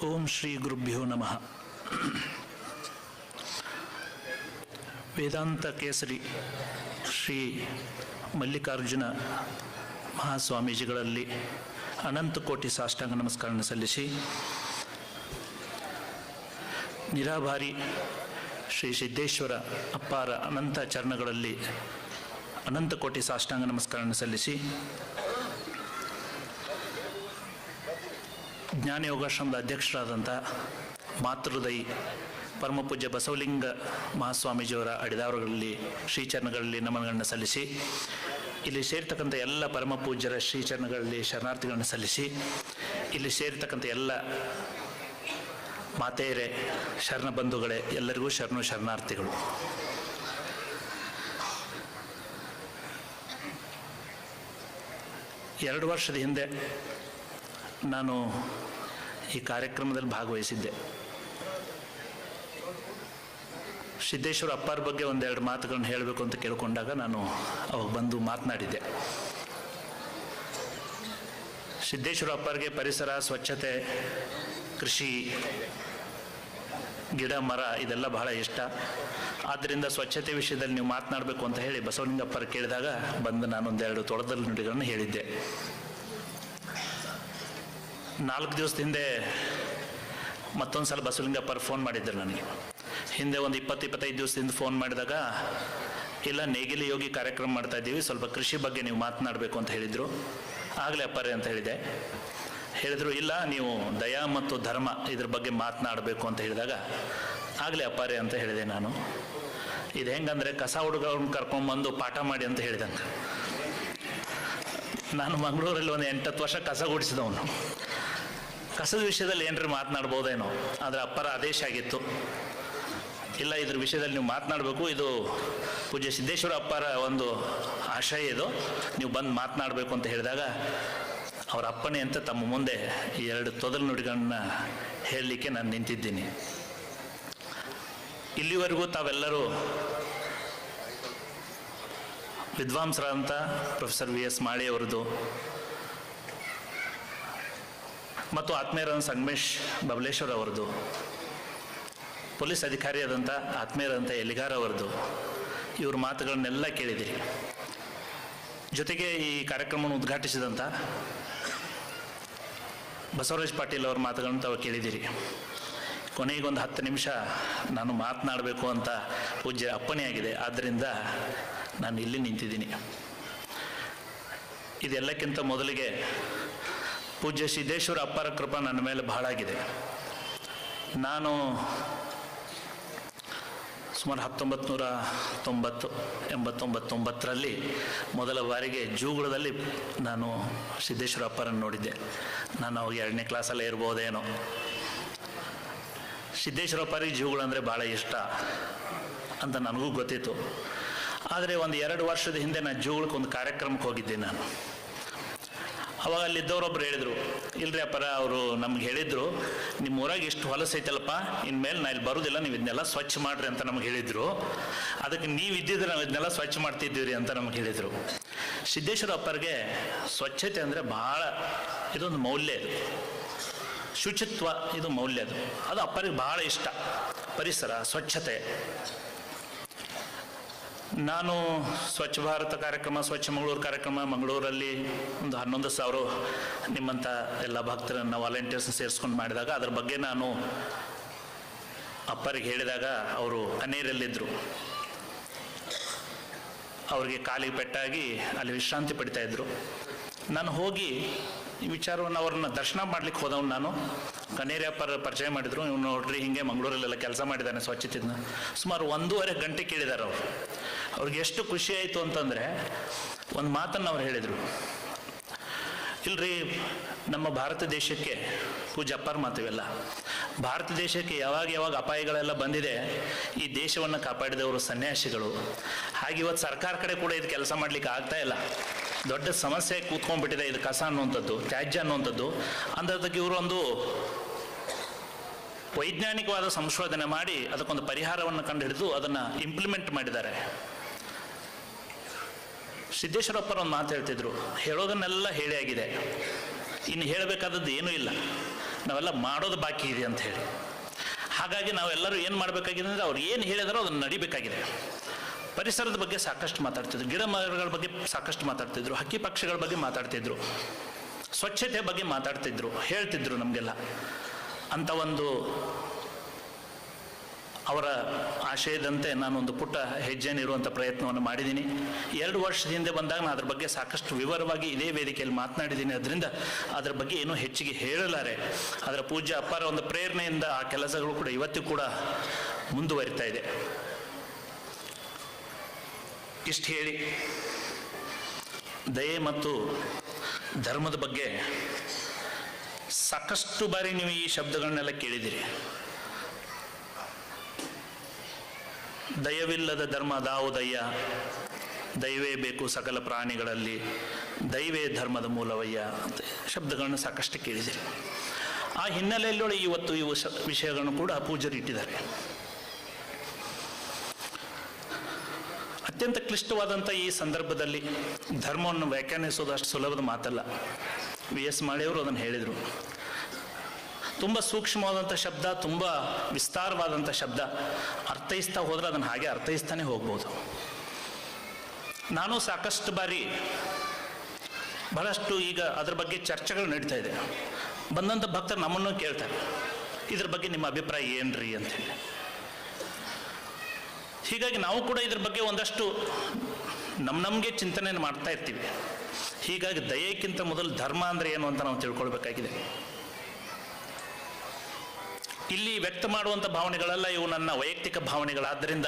ಓಂ ಶ್ರೀ ಗುರುಭ್ಯೋ ನಮಃ. ವೇದಾಂತ ಕೇಸರಿ ಶ್ರೀ ಮಲ್ಲಿಕಾರ್ಜುನ ಮಹಾಸ್ವಾಮೀಜಿಗಳಲ್ಲಿ ಅನಂತ ಕೋಟಿ ಸಾಷ್ಟಾಂಗ ನಮಸ್ಕಾರವನ್ನು ಸಲ್ಲಿಸಿ, ನಿರಾಭಾರಿ ಶ್ರೀ ಸಿದ್ದೇಶ್ವರ ಅಪ್ಪಾರ ಅನಂತ ಚರಣಗಳಲ್ಲಿ ಅನಂತ ಕೋಟಿ ಸಾಷ್ಟಾಂಗ ನಮಸ್ಕಾರವನ್ನು ಸಲ್ಲಿಸಿ, ಜ್ಞಾನಯೋಗಾಶ್ರಮದ ಅಧ್ಯಕ್ಷರಾದಂಥ ಮಾತೃದಯಿ ಪರಮಪೂಜ್ಯ ಬಸವಲಿಂಗ ಮಹಾಸ್ವಾಮೀಜಿಯವರ ಅಡಿದಾವರುಗಳಲ್ಲಿ ಶ್ರೀಚರಣಗಳಲ್ಲಿ ನಮನಗಳನ್ನು ಸಲ್ಲಿಸಿ, ಇಲ್ಲಿ ಸೇರ್ತಕ್ಕಂಥ ಎಲ್ಲ ಪರಮಪೂಜ್ಯರ ಶ್ರೀಚರಣಗಳಲ್ಲಿ ಶರಣಾರ್ಥಿಗಳನ್ನು ಸಲ್ಲಿಸಿ, ಇಲ್ಲಿ ಸೇರ್ತಕ್ಕಂಥ ಎಲ್ಲ ಮಾತೆಯರೇ, ಶರಣ ಬಂಧುಗಳೇ, ಎಲ್ಲರಿಗೂ ಶರಣಾರ್ಥಿಗಳು. ಎರಡು ವರ್ಷದ ಹಿಂದೆ ನಾನು ಈ ಕಾರ್ಯಕ್ರಮದಲ್ಲಿ ಭಾಗವಹಿಸಿದ್ದೆ. ಸಿದ್ದೇಶ್ವರ ಅಪ್ಪಾರ ಬಗ್ಗೆ ಒಂದೆರಡು ಮಾತುಗಳನ್ನು ಹೇಳಬೇಕು ಅಂತ ಕೇಳಿಕೊಂಡಾಗ ನಾನು ಅವಾಗ ಬಂದು ಮಾತನಾಡಿದ್ದೆ. ಸಿದ್ದೇಶ್ವರ ಅಪ್ಪಾರಿಗೆ ಪರಿಸರ, ಸ್ವಚ್ಛತೆ, ಕೃಷಿ, ಗಿಡ ಮರ ಇದೆಲ್ಲ ಬಹಳ ಇಷ್ಟ. ಆದ್ದರಿಂದ ಸ್ವಚ್ಛತೆ ವಿಷಯದಲ್ಲಿ ನೀವು ಮಾತನಾಡಬೇಕು ಅಂತ ಹೇಳಿ ಬಸವಲಿಂಗಪ್ಪರ ಕೇಳಿದಾಗ ಬಂದು ನಾನೊಂದೆರಡು ತೊಡೆದಲ್ ನುಡಿಗಳನ್ನು ಹೇಳಿದ್ದೆ. 4 ದಿವಸದ ಹಿಂದೆ ಮತ್ತೊಂದು ಸಲ ಬಸವಲಿಂಗಪ್ಪರು ಫೋನ್ ಮಾಡಿದ್ದರು ನನಗೆ. ಹಿಂದೆ ಒಂದು 20-25 ದಿವಸದಿಂದ ಫೋನ್ ಮಾಡಿದಾಗ, ಇಲ್ಲ ನೇಗಿಲಿ ಯೋಗಿ ಕಾರ್ಯಕ್ರಮ ಮಾಡ್ತಾ ಇದ್ದೀವಿ, ಸ್ವಲ್ಪ ಕೃಷಿ ಬಗ್ಗೆ ನೀವು ಮಾತನಾಡಬೇಕು ಅಂತ ಹೇಳಿದರು. ಆಗಲೇ ಅಪ್ಪಾರೆ ಅಂತ ಹೇಳಿದರು. ಇಲ್ಲ, ನೀವು ದಯಾ ಮತ್ತು ಧರ್ಮ ಇದ್ರ ಬಗ್ಗೆ ಮಾತನಾಡಬೇಕು ಅಂತ ಹೇಳಿದಾಗ, ಆಗಲೇ ಅಪ್ಪಾರೆ ಅಂತ ಹೇಳಿದೆ ನಾನು. ಇದು ಹೆಂಗಂದರೆ ಕಸ ಹುಡುಗರನ್ನ ಕರ್ಕೊಂಡ್ಬಂದು ಪಾಠ ಮಾಡಿ ಅಂತ ಹೇಳಿದಂಗೆ. ನಾನು ಮಂಗಳೂರಲ್ಲಿ ಒಂದು 8-10 ವರ್ಷ ಕಸ ಗುಡಿಸಿದವನು. ಕಸದ ವಿಷಯದಲ್ಲಿ ಏನ್ರಿ ಮಾತನಾಡ್ಬೋದೇನೋ, ಆದರೆ ಅಪ್ಪರ ಆದೇಶ ಆಗಿತ್ತು, ಇಲ್ಲ ಇದ್ರ ವಿಷಯದಲ್ಲಿ ನೀವು ಮಾತನಾಡಬೇಕು, ಇದು ಪೂಜ್ಯ ಸಿದ್ದೇಶ್ವರ ಅಪ್ಪರ ಒಂದು ಆಶಯ, ಇದು ನೀವು ಬಂದು ಮಾತನಾಡಬೇಕು ಅಂತ ಹೇಳಿದಾಗ ಅವರ ಅಪ್ಪಣೆ ಅಂತ ತಮ್ಮ ಮುಂದೆ 2 ತೊದಲು ನುಡಿಗಳನ್ನ ಹೇಳಲಿಕ್ಕೆ ನಾನು ನಿಂತಿದ್ದೀನಿ. ಇಲ್ಲಿವರೆಗೂ ತಾವೆಲ್ಲರೂ ವಿದ್ವಾಂಸರಾದಂಥ ಪ್ರೊಫೆಸರ್ VS ಮಾಳಿಯವರದು ಮತ್ತು ಆತ್ಮೀಯರಾದ ಸಂಗಮೇಶ್ ಬಬಲೇಶ್ವರ್ ಅವರದು, ಪೊಲೀಸ್ ಅಧಿಕಾರಿಯಾದಂಥ ಆತ್ಮೀಯರಾದಂಥ ಎಲಿಗಾರ್ ಅವರದು, ಇವ್ರ ಮಾತುಗಳನ್ನೆಲ್ಲ ಕೇಳಿದಿರಿ. ಜೊತೆಗೆ ಈ ಕಾರ್ಯಕ್ರಮವನ್ನು ಉದ್ಘಾಟಿಸಿದಂಥ ಬಸವರಾಜ್ ಪಾಟೀಲ್ ಅವ್ರ ಮಾತುಗಳನ್ನು ತಾವು ಕೇಳಿದಿರಿ. ಕೊನೆಗೊಂದು 10 ನಿಮಿಷ ನಾನು ಮಾತನಾಡಬೇಕು ಅಂತ ಪೂಜ್ಯ ಅಪ್ಪಣೆಯಾಗಿದೆ, ಆದ್ದರಿಂದ ನಾನು ಇಲ್ಲಿ ನಿಂತಿದ್ದೀನಿ. ಇದೆಲ್ಲಕ್ಕಿಂತ ಮೊದಲಿಗೆ ಪೂಜ್ಯ ಸಿದ್ದೇಶ್ವರ ಅಪ್ಪರ ಕೃಪಾ ನನ್ನ ಮೇಲೆ ಬಹಳ ಆಗಿದೆ. ನಾನು ಸುಮಾರು 1989 ಮೊದಲ ಬಾರಿಗೆ ಜೂಗುಳದಲ್ಲಿ ನಾನು ಸಿದ್ದೇಶ್ವರ ಅಪ್ಪರನ್ನು ನೋಡಿದ್ದೆ. ನಾನು ಅವಾಗ 2ನೇ ಕ್ಲಾಸಲ್ಲೇ ಇರ್ಬೋದೇನೋ. ಸಿದ್ದೇಶ್ವರ ಅಪ್ಪರಿಗೆ ಜೂಗುಳ ಅಂದರೆ ಭಾಳ ಇಷ್ಟ ಅಂತ ನನಗೂ ಗೊತ್ತಿತ್ತು. ಆದರೆ ಒಂದು 2 ವರ್ಷದ ಹಿಂದೆ ನಾನು ಜೂಗುಳಕ್ಕೆ ಒಂದು ಕಾರ್ಯಕ್ರಮಕ್ಕೆ ಹೋಗಿದ್ದೆ ನಾನು. ಅವಾಗ ಅಲ್ಲಿದ್ದವರೊಬ್ರು ಹೇಳಿದರು, ಇಲ್ರಿ ಅಪ್ಪರ, ಅವರು ನಮ್ಗೆ ಹೇಳಿದರು, ನಿಮ್ಮ ಊರಾಗ ಇಷ್ಟು ಹೊಲಸೈತಲ್ಲಪ್ಪ, ಇನ್ಮೇಲೆ ನಾ ಇಲ್ಲಿ ಬರೋದಿಲ್ಲ, ನೀವು ಇದನ್ನೆಲ್ಲ ಸ್ವಚ್ಛ ಮಾಡಿರಿ ಅಂತ ನಮ್ಗೆ ಹೇಳಿದರು. ಅದಕ್ಕೆ ನೀವು ಇದ್ದಿದ್ರೆ ನಾವು ಇದನ್ನೆಲ್ಲ ಸ್ವಚ್ಛ ಮಾಡ್ತಿದ್ದೀವಿ ಅಂತ ನಮ್ಗೆ ಹೇಳಿದರು. ಸಿದ್ದೇಶ್ವರ ಅಪ್ಪರಿಗೆ ಸ್ವಚ್ಛತೆ ಅಂದರೆ ಭಾಳ ಇದೊಂದು ಮೌಲ್ಯ, ಇದು ಶುಚಿತ್ವ, ಇದು ಮೌಲ್ಯ, ಅದು ಅಪ್ಪರಿಗೆ ಭಾಳ ಇಷ್ಟ. ಪರಿಸರ, ಸ್ವಚ್ಛತೆ. ನಾನು ಸ್ವಚ್ಛ ಭಾರತ ಕಾರ್ಯಕ್ರಮ, ಸ್ವಚ್ಛ ಮಂಗಳೂರು ಕಾರ್ಯಕ್ರಮ, ಮಂಗಳೂರಲ್ಲಿ ಒಂದು 11,000 ನಿಮ್ಮಂಥ ಎಲ್ಲ ಭಕ್ತರನ್ನು ವಾಲಂಟಿಯರ್ಸ್ ಸೇರಿಸ್ಕೊಂಡು ಮಾಡಿದಾಗ ಅದ್ರ ಬಗ್ಗೆ ನಾನು ಅಪ್ಪರಿಗೆ ಹೇಳಿದಾಗ ಅವರು ಅನೇರಲ್ಲಿದ್ದರು. ಅವ್ರಿಗೆ ಕಾಲಿಗೆ ಪೆಟ್ಟಾಗಿ ಅಲ್ಲಿ ವಿಶ್ರಾಂತಿ ಪಡಿತಾ ಇದ್ದರು. ನಾನು ಹೋಗಿ ಈ ವಿಚಾರವನ್ನು ಅವ್ರನ್ನ ದರ್ಶನ ಮಾಡ್ಲಿಕ್ಕೆ ಹೋದವನು. ನಾನು ಕನೇರಿ ಅಪ್ಪರ ಪರಿಚಯ ಮಾಡಿದರು. ಇವ್ನು ನೋಡ್ರಿ ಹಿಂಗೆ ಮಂಗಳೂರಲ್ಲೆಲ್ಲ ಕೆಲಸ ಮಾಡಿದ್ದಾನೆ ಸ್ವಚ್ಛತೆನ. ಸುಮಾರು 1.5 ಗಂಟೆ ಕೇಳಿದ್ದಾರೆ ಅವರು. ಅವ್ರಿಗೆ ಎಷ್ಟು ಖುಷಿ ಆಯಿತು ಅಂತಂದರೆ ಒಂದು ಮಾತನ್ನು ಅವ್ರು ಹೇಳಿದರು, ಇಲ್ರಿ ನಮ್ಮ ಭಾರತ ದೇಶಕ್ಕೆ, ಪೂಜ್ಯ ಅಪ್ಪರ ಮಾತಿವೆಲ್ಲ, ಭಾರತ ದೇಶಕ್ಕೆ ಯಾವಾಗ ಅಪಾಯಗಳೆಲ್ಲ ಬಂದಿದೆ, ಈ ದೇಶವನ್ನು ಕಾಪಾಡಿದವರು ಸನ್ಯಾಸಿಗಳು. ಹಾಗೆ ಇವತ್ತು ಸರ್ಕಾರ ಕಡೆ ಕೂಡ ಇದು ಕೆಲಸ ಮಾಡಲಿಕ್ಕೆ ಆಗ್ತಾ ಇಲ್ಲ, ದೊಡ್ಡ ಸಮಸ್ಯೆ ಕೂತ್ಕೊಂಡ್ಬಿಟ್ಟಿದೆ ಇದು ಕಸ ಅನ್ನುವಂಥದ್ದು, ತ್ಯಾಜ್ಯ ಅನ್ನುವಂಥದ್ದು. ಅಂಥದ್ದಕ್ಕೆ ಇವರು ಒಂದು ವೈಜ್ಞಾನಿಕವಾದ ಸಂಶೋಧನೆ ಮಾಡಿ ಅದಕ್ಕೊಂದು ಪರಿಹಾರವನ್ನು ಕಂಡುಹಿಡಿದು ಅದನ್ನು ಇಂಪ್ಲಿಮೆಂಟ್ ಮಾಡಿದ್ದಾರೆ. ಸಿದ್ದೇಶ್ವರಪ್ಪರ ಒಂದು ಮಾತು ಹೇಳ್ತಿದ್ರು, ಹೇಳೋದನ್ನೆಲ್ಲ ಹೇಳಿ ಆಗಿದೆ, ಇನ್ನು ಹೇಳಬೇಕಾದದ್ದು ಏನೂ ಇಲ್ಲ. ನಾವೆಲ್ಲ ಮಾಡೋದು ಬಾಕಿ ಇದೆ ಅಂತ ಹೇಳಿ. ಹಾಗಾಗಿ ನಾವೆಲ್ಲರೂ ಏನು ಮಾಡಬೇಕಾಗಿದೆ ಅಂದರೆ ಅವ್ರು ಏನು ಹೇಳಿದಾರೋ ಅದನ್ನು ನಡಿಬೇಕಾಗಿದೆ. ಪರಿಸರದ ಬಗ್ಗೆ ಸಾಕಷ್ಟು ಮಾತಾಡ್ತಿದ್ರು, ಗಿಡ ಮರಗಳ ಬಗ್ಗೆ ಸಾಕಷ್ಟು ಮಾತಾಡ್ತಿದ್ರು, ಹಕ್ಕಿ ಪಕ್ಷಿಗಳ ಬಗ್ಗೆ ಮಾತಾಡ್ತಿದ್ರು, ಸ್ವಚ್ಛತೆ ಬಗ್ಗೆ ಮಾತಾಡ್ತಿದ್ರು, ಹೇಳ್ತಿದ್ರು ನಮಗೆಲ್ಲ. ಅಂಥ ಒಂದು ಅವರ ಆಶಯದಂತೆ ನಾನೊಂದು ಪುಟ್ಟ ಹೆಜ್ಜೆ ನೀಡುವಂಥ ಪ್ರಯತ್ನವನ್ನು ಮಾಡಿದ್ದೀನಿ. 2 ವರ್ಷದ ಹಿಂದೆ ಬಂದಾಗ ನಾನು ಅದ್ರ ಬಗ್ಗೆ ಸಾಕಷ್ಟು ವಿವರವಾಗಿ ಇದೇ ವೇದಿಕೆಯಲ್ಲಿ ಮಾತನಾಡಿದ್ದೀನಿ. ಅದರಿಂದ ಅದರ ಬಗ್ಗೆ ಏನೂ ಹೆಚ್ಚಿಗೆ ಹೇಳಲಾರೆ. ಅದರ ಪೂಜ್ಯ ಅಪ್ಪಾರ ಒಂದು ಪ್ರೇರಣೆಯಿಂದ ಆ ಕೆಲಸಗಳು ಕೂಡ ಇವತ್ತಿಗೂ ಕೂಡ ಮುಂದುವರಿತಾ ಇದೆ. ಇಷ್ಟು ಹೇಳಿ, ದಯೆ ಮತ್ತು ಧರ್ಮದ ಬಗ್ಗೆ ಸಾಕಷ್ಟು ಬಾರಿ ನೀವು ಈ ಶಬ್ದಗಳನ್ನೆಲ್ಲ ಕೇಳಿದ್ದೀರಿ. ದಯವಿಲ್ಲದ ಧರ್ಮ ದಾವುದಯ್ಯ, ದೈವೇ ಬೇಕು ಸಕಲ ಪ್ರಾಣಿಗಳಲ್ಲಿ, ದೈವೇ ಧರ್ಮದ ಮೂಲವಯ್ಯ ಅಂತ ಶಬ್ದಗಳನ್ನು ಸಾಕಷ್ಟು ಕೇಳಿದ್ದೀರಿ. ಆ ಹಿನ್ನೆಲೆಯಲ್ಲಿ ಇವತ್ತು ಇವು ವಿಷಯಗಳನ್ನು ಕೂಡ ಪೂಜ್ಯರು ಇಟ್ಟಿದ್ದಾರೆ. ಅತ್ಯಂತ ಕ್ಲಿಷ್ಟವಾದಂಥ ಈ ಸಂದರ್ಭದಲ್ಲಿ ಧರ್ಮವನ್ನು ವ್ಯಾಖ್ಯಾನಿಸೋದು ಅಷ್ಟು ಸುಲಭದ ಮಾತಲ್ಲ. VS ಮಾಳಿಯವರು ಅದನ್ನು ಹೇಳಿದರು. ತುಂಬ ಸೂಕ್ಷ್ಮವಾದಂಥ ಶಬ್ದ, ತುಂಬ ವಿಸ್ತಾರವಾದಂಥ ಶಬ್ದ. ಅರ್ಥೈಸ್ತಾ ಹೋದರೆ ಅದನ್ನು ಹಾಗೆ ಅರ್ಥೈಸ್ತಾನೆ ಹೋಗ್ಬೋದು. ನಾನು ಸಾಕಷ್ಟು ಬಾರಿ ಬಹಳಷ್ಟು ಈಗ ಅದ್ರ ಬಗ್ಗೆ ಚರ್ಚೆಗಳು ನಡೀತಾ ಇದೆ. ಬಂದಂಥ ಭಕ್ತರು ನಮ್ಮನ್ನು ಕೇಳ್ತಾರೆ, ಇದ್ರ ಬಗ್ಗೆ ನಿಮ್ಮ ಅಭಿಪ್ರಾಯ ಏನ್ರಿ ಅಂತೇಳಿ. ಹೀಗಾಗಿ ನಾವು ಕೂಡ ಇದ್ರ ಬಗ್ಗೆ ಒಂದಷ್ಟು ನಮಗೆ ಚಿಂತನೆಯನ್ನು ಮಾಡ್ತಾ ಇರ್ತೀವಿ. ಹೀಗಾಗಿ ದಯೆಕ್ಕಿಂತ ಮೊದಲು ಧರ್ಮ ಅಂದರೆ ಏನು ಅಂತ ನಾವು ತಿಳ್ಕೊಳ್ಬೇಕಾಗಿದೆ. ಇಲ್ಲಿ ವ್ಯಕ್ತ ಮಾಡುವಂಥ ಭಾವನೆಗಳೆಲ್ಲ ಇವು ನನ್ನ ವೈಯಕ್ತಿಕ ಭಾವನೆಗಳಾದ್ದರಿಂದ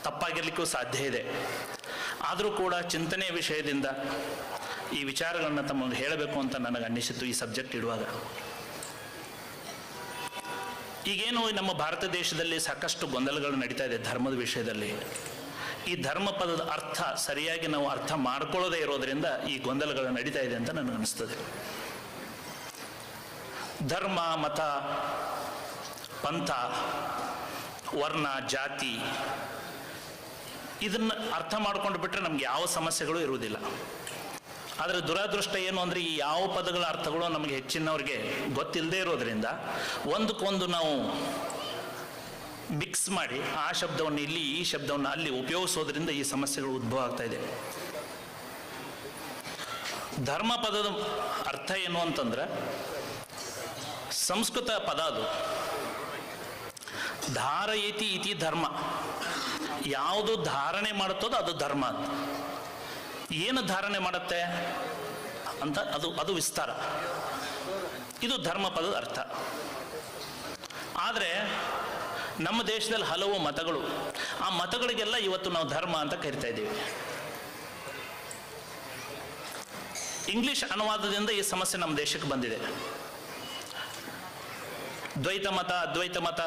ತಪ್ಪಾಗಿರ್ಲಿಕ್ಕೂ ಸಾಧ್ಯ ಇದೆ. ಆದರೂ ಕೂಡ ಚಿಂತನೆಯ ವಿಷಯದಿಂದ ಈ ವಿಚಾರಗಳನ್ನು ತಮಗೆ ಹೇಳಬೇಕು ಅಂತ ನನಗೆ ಅನ್ನಿಸಿತ್ತು ಈ ಸಬ್ಜೆಕ್ಟ್ ಇಡುವಾಗ. ಈಗೇನು ನಮ್ಮ ಭಾರತ ದೇಶದಲ್ಲಿ ಸಾಕಷ್ಟು ಗೊಂದಲಗಳು ನಡೀತಾ ಇದೆ ಧರ್ಮದ ವಿಷಯದಲ್ಲಿ. ಈ ಧರ್ಮ ಪದದ ಅರ್ಥ ಸರಿಯಾಗಿ ನಾವು ಅರ್ಥ ಮಾಡ್ಕೊಳ್ಳೋದೇ ಇರೋದರಿಂದ ಈ ಗೊಂದಲಗಳು ನಡೀತಾ ಇದೆ ಅಂತ ನನಗನ್ನಿಸ್ತದೆ. ಧರ್ಮ, ಮತ, ಪಂಥ, ವರ್ಣ, ಜಾತಿ ಇದನ್ನು ಅರ್ಥ ಮಾಡ್ಕೊಂಡು ಬಿಟ್ಟರೆ ನಮ್ಗೆ ಯಾವ ಸಮಸ್ಯೆಗಳು ಇರುವುದಿಲ್ಲ. ಆದರೆ ದುರಾದೃಷ್ಟ ಏನು ಅಂದರೆ ಈ ಯಾವ ಪದಗಳ ಅರ್ಥಗಳು ನಮಗೆ ಹೆಚ್ಚಿನವ್ರಿಗೆ ಗೊತ್ತಿಲ್ಲದೆ ಇರೋದರಿಂದ ಒಂದಕ್ಕೊಂದು ನಾವು ಮಿಕ್ಸ್ ಮಾಡಿ ಆ ಶಬ್ದವನ್ನು ಇಲ್ಲಿ, ಈ ಶಬ್ದವನ್ನು ಅಲ್ಲಿ ಉಪಯೋಗಿಸೋದ್ರಿಂದ ಈ ಸಮಸ್ಯೆಗಳು ಉದ್ಭವ ಆಗ್ತಾ ಇದೆ. ಧರ್ಮ ಪದದ ಅರ್ಥ ಏನು ಅಂತಂದ್ರೆ ಸಂಸ್ಕೃತ ಪದ ಅದು. ಧಾರಯತಿ ಇತಿ ಧರ್ಮ, ಯಾವುದು ಧಾರಣೆ ಮಾಡುತ್ತದೋ ಅದು ಧರ್ಮ ಅಂತ. ಏನು ಧಾರಣೆ ಮಾಡುತ್ತೆ ಅಂತ ಅದು ವಿಸ್ತಾರ. ಇದು ಧರ್ಮ ಪದದ ಅರ್ಥ. ಆದರೆ ನಮ್ಮ ದೇಶದಲ್ಲಿ ಹಲವು ಮತಗಳು, ಆ ಮತಗಳಿಗೆಲ್ಲ ಇವತ್ತು ನಾವು ಧರ್ಮ ಅಂತ ಕರಿತಾ ಇದ್ದೀವಿ. ಇಂಗ್ಲಿಷ್ ಅನುವಾದದಿಂದ ಈ ಸಮಸ್ಯೆ ನಮ್ಮ ದೇಶಕ್ಕೆ ಬಂದಿದೆ. ದ್ವೈತ ಮತ, ಅದ್ವೈತ ಮತ,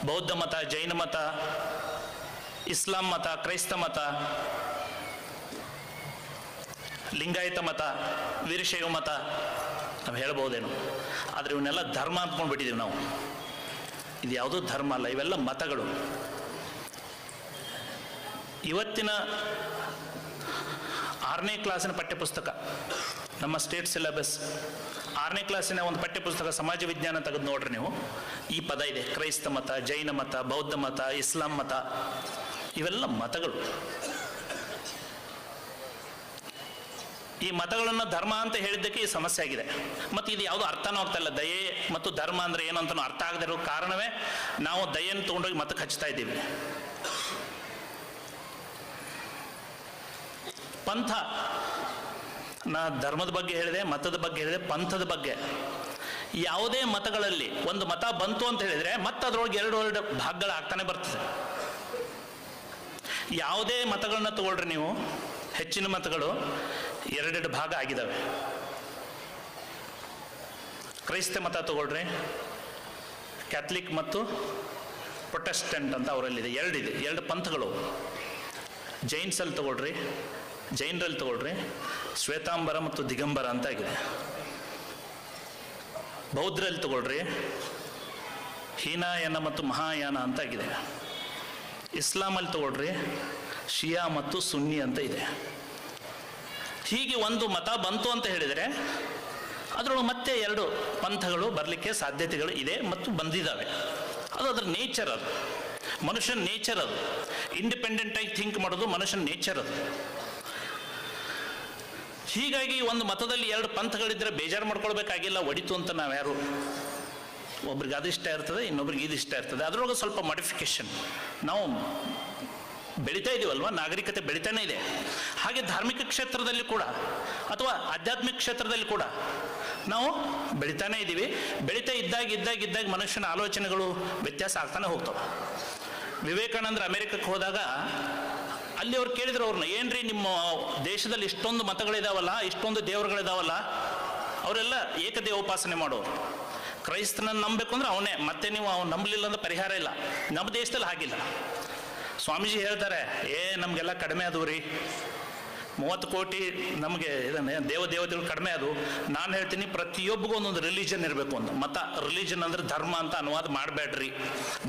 ಬೌದ್ಧ ಮತ, ಜೈನ ಮತ, ಇಸ್ಲಾಂ ಮತ, ಕ್ರೈಸ್ತ ಮತ, ಲಿಂಗಾಯತ ಮತ, ವೀರಶೈವ ಮತ ನಾವು ಹೇಳ್ಬೋದೇನು. ಆದರೆ ಇವನ್ನೆಲ್ಲ ಧರ್ಮ ಅಂದ್ಕೊಂಡ್ಬಿಟ್ಟಿದ್ದೀವಿ ನಾವು. ಇದು ಯಾವುದೂ ಧರ್ಮ ಅಲ್ಲ, ಇವೆಲ್ಲ ಮತಗಳು. ಇವತ್ತಿನ 6ನೇ ಕ್ಲಾಸಿನ ಪಠ್ಯಪುಸ್ತಕ, ನಮ್ಮ ಸ್ಟೇಟ್ ಸಿಲೆಬಸ್ 6ನೇ ಕ್ಲಾಸಿನ ಒಂದು ಪಠ್ಯಪುಸ್ತಕ ಸಮಾಜ ವಿಜ್ಞಾನ ತೆಗೆದು ನೋಡ್ರಿ ನೀವು, ಈ ಪದ ಇದೆ. ಕ್ರೈಸ್ತ ಮತ, ಜೈನ ಮತ, ಬೌದ್ಧ ಮತ, ಇಸ್ಲಾಂ ಮತ, ಇವೆಲ್ಲ ಮತಗಳು. ಈ ಮತಗಳನ್ನು ಧರ್ಮ ಅಂತ ಹೇಳಿದ್ದಕ್ಕೆ ಈ ಸಮಸ್ಯೆ ಆಗಿದೆ. ಮತ್ತು ಇದು ಯಾವುದೋ ಅರ್ಥನೂ ಆಗ್ತಾ ಇಲ್ಲ. ದಯೆ ಮತ್ತು ಧರ್ಮ ಅಂದರೆ ಏನು ಅಂತಲೂ ಅರ್ಥ ಆಗದೆ ಇರೋ ಕಾರಣವೇ ನಾವು ದಯೆಯನ್ನು ತೊಗೊಂಡೋಗಿ ಮತಕ್ಕೆ ಹಚ್ತಾ ಇದ್ದೀವಿ. ಪಂಥ, ನಾ ಧರ್ಮದ ಬಗ್ಗೆ ಹೇಳಿದೆ, ಮತದ ಬಗ್ಗೆ ಹೇಳಿದೆ, ಪಂಥದ ಬಗ್ಗೆ. ಯಾವುದೇ ಮತಗಳಲ್ಲಿ ಒಂದು ಮತ ಬಂತು ಅಂತ ಹೇಳಿದರೆ ಮತ್ತೆ ಅದರೊಳಗೆ 2 ಭಾಗಗಳಾಗ್ತಾನೆ ಬರ್ತದೆ. ಯಾವುದೇ ಮತಗಳನ್ನ ತಗೊಳ್ರಿ ನೀವು, ಹೆಚ್ಚಿನ ಮತಗಳು 2 ಭಾಗ ಆಗಿದ್ದಾವೆ. ಕ್ರೈಸ್ತ ಮತ ತಗೊಳ್ರಿ, ಕ್ಯಾಥಲಿಕ್ ಮತ್ತು ಪ್ರೊಟೆಸ್ಟೆಂಟ್ ಅಂತ ಅವರಲ್ಲಿದೆ, 2 ಇದೆ, 2 ಪಂಥಗಳು. ಜೈನ್ಸಲ್ಲಿ ತಗೊಳ್ರಿ, ಜೈನರಲ್ಲಿ ತಗೊಳ್ರಿ, ಶ್ವೇತಾಂಬರ ಮತ್ತು ದಿಗಂಬರ ಅಂತ ಆಗಿದೆ. ಬೌದ್ಧರಲ್ಲಿ ತಗೊಳ್ರಿ, ಹೀನಾಯನ ಮತ್ತು ಮಹಾಯಾನ ಅಂತ ಆಗಿದೆ. ಇಸ್ಲಾಮಲ್ಲಿ ತಗೊಳ್ರಿ, ಶಿಯಾ ಮತ್ತು ಸುನ್ನಿ ಅಂತ ಇದೆ. ಹೀಗೆ ಒಂದು ಮತ ಬಂತು ಅಂತ ಹೇಳಿದರೆ ಅದರೊಳಗೆ ಮತ್ತೆ 2 ಪಂಥಗಳು ಬರಲಿಕ್ಕೆ ಸಾಧ್ಯತೆಗಳು ಇದೆ ಮತ್ತು ಬಂದಿದ್ದಾವೆ. ಅದು ಅದರ ನೇಚರ್, ಅದು ಮನುಷ್ಯನ ನೇಚರ್, ಅದು ಇಂಡಿಪೆಂಡೆಂಟಾಗಿ ಥಿಂಕ್ ಮಾಡೋದು ಮನುಷ್ಯನ ನೇಚರ್ ಅದು. ಹೀಗಾಗಿ ಒಂದು ಮತದಲ್ಲಿ 2 ಪಂಥಗಳಿದ್ದರೆ ಬೇಜಾರು ಮಾಡ್ಕೊಳ್ಬೇಕಾಗಿಲ್ಲ, ಒಡಿತು ಅಂತ ನಾವ್ಯಾರು, ಒಬ್ರಿಗೆ ಅದು ಇಷ್ಟ ಇರ್ತದೆ, ಇನ್ನೊಬ್ರಿಗೆ ಇದು ಇಷ್ಟ ಇರ್ತದೆ. ಅದರೊಳಗೆ ಸ್ವಲ್ಪ ಮಾಡಿಫಿಕೇಶನ್, ನಾವು ಬೆಳೀತಾ ಇದೀವಲ್ವ, ನಾಗರಿಕತೆ ಬೆಳಿತಾನೆ ಇದೆ. ಹಾಗೆ ಧಾರ್ಮಿಕ ಕ್ಷೇತ್ರದಲ್ಲಿ ಕೂಡ ಅಥವಾ ಆಧ್ಯಾತ್ಮಿಕ ಕ್ಷೇತ್ರದಲ್ಲಿ ಕೂಡ ನಾವು ಬೆಳಿತಾನೆ ಇದ್ದೀವಿ. ಬೆಳೀತಾ ಇದ್ದಾಗ ಮನುಷ್ಯನ ಆಲೋಚನೆಗಳು ವ್ಯತ್ಯಾಸ ಆಗ್ತಾನೆ ಹೋಗ್ತವೆ. ವಿವೇಕಾನಂದ್ರ ಅಮೆರಿಕಕ್ಕೆ ಹೋದಾಗ ಅಲ್ಲಿ ಅವ್ರು ಕೇಳಿದ್ರು ಅವ್ರನ್ನ, ಏನ್ರಿ ನಿಮ್ಮ ದೇಶದಲ್ಲಿ ಇಷ್ಟೊಂದು ಮತಗಳಿದಾವಲ್ಲ, ಇಷ್ಟೊಂದು ದೇವರುಗಳಿದಾವಲ್ಲ, ಅವರೆಲ್ಲ ಏಕದೇವೋಪಾಸನೆ ಮಾಡೋರು, ಕ್ರೈಸ್ತನನ್ನು ನಂಬಬೇಕು ಅಂದ್ರೆ ಅವನೇ, ಮತ್ತೆ ನೀವು ಅವ್ನು ನಂಬಲಿಲ್ಲ ಅಂದ್ರೆ ಪರಿಹಾರ ಇಲ್ಲ. ನಮ್ಮ ದೇಶದಲ್ಲಿ ಹಾಗಿಲ್ಲ. ಸ್ವಾಮೀಜಿ ಹೇಳ್ತಾರೆ, ನಮಗೆಲ್ಲ ಕಡಿಮೆ ಅದು ರೀ, 30 ಕೋಟಿ ನಮಗೆ ಇದನ್ನೇ ದೇವತೆಗಳು ಕಡಿಮೆ ಅದು. ನಾನು ಹೇಳ್ತೀನಿ, ಪ್ರತಿಯೊಬ್ಬರಿಗೂ ಒಂದೊಂದು ರಿಲಿಜನ್ ಇರಬೇಕು ಅಂತ. ಮತ, ರಿಲಿಜನ್ ಅಂದ್ರೆ ಧರ್ಮ ಅಂತ ಅನುವಾದ ಮಾಡಬೇಡ್ರಿ.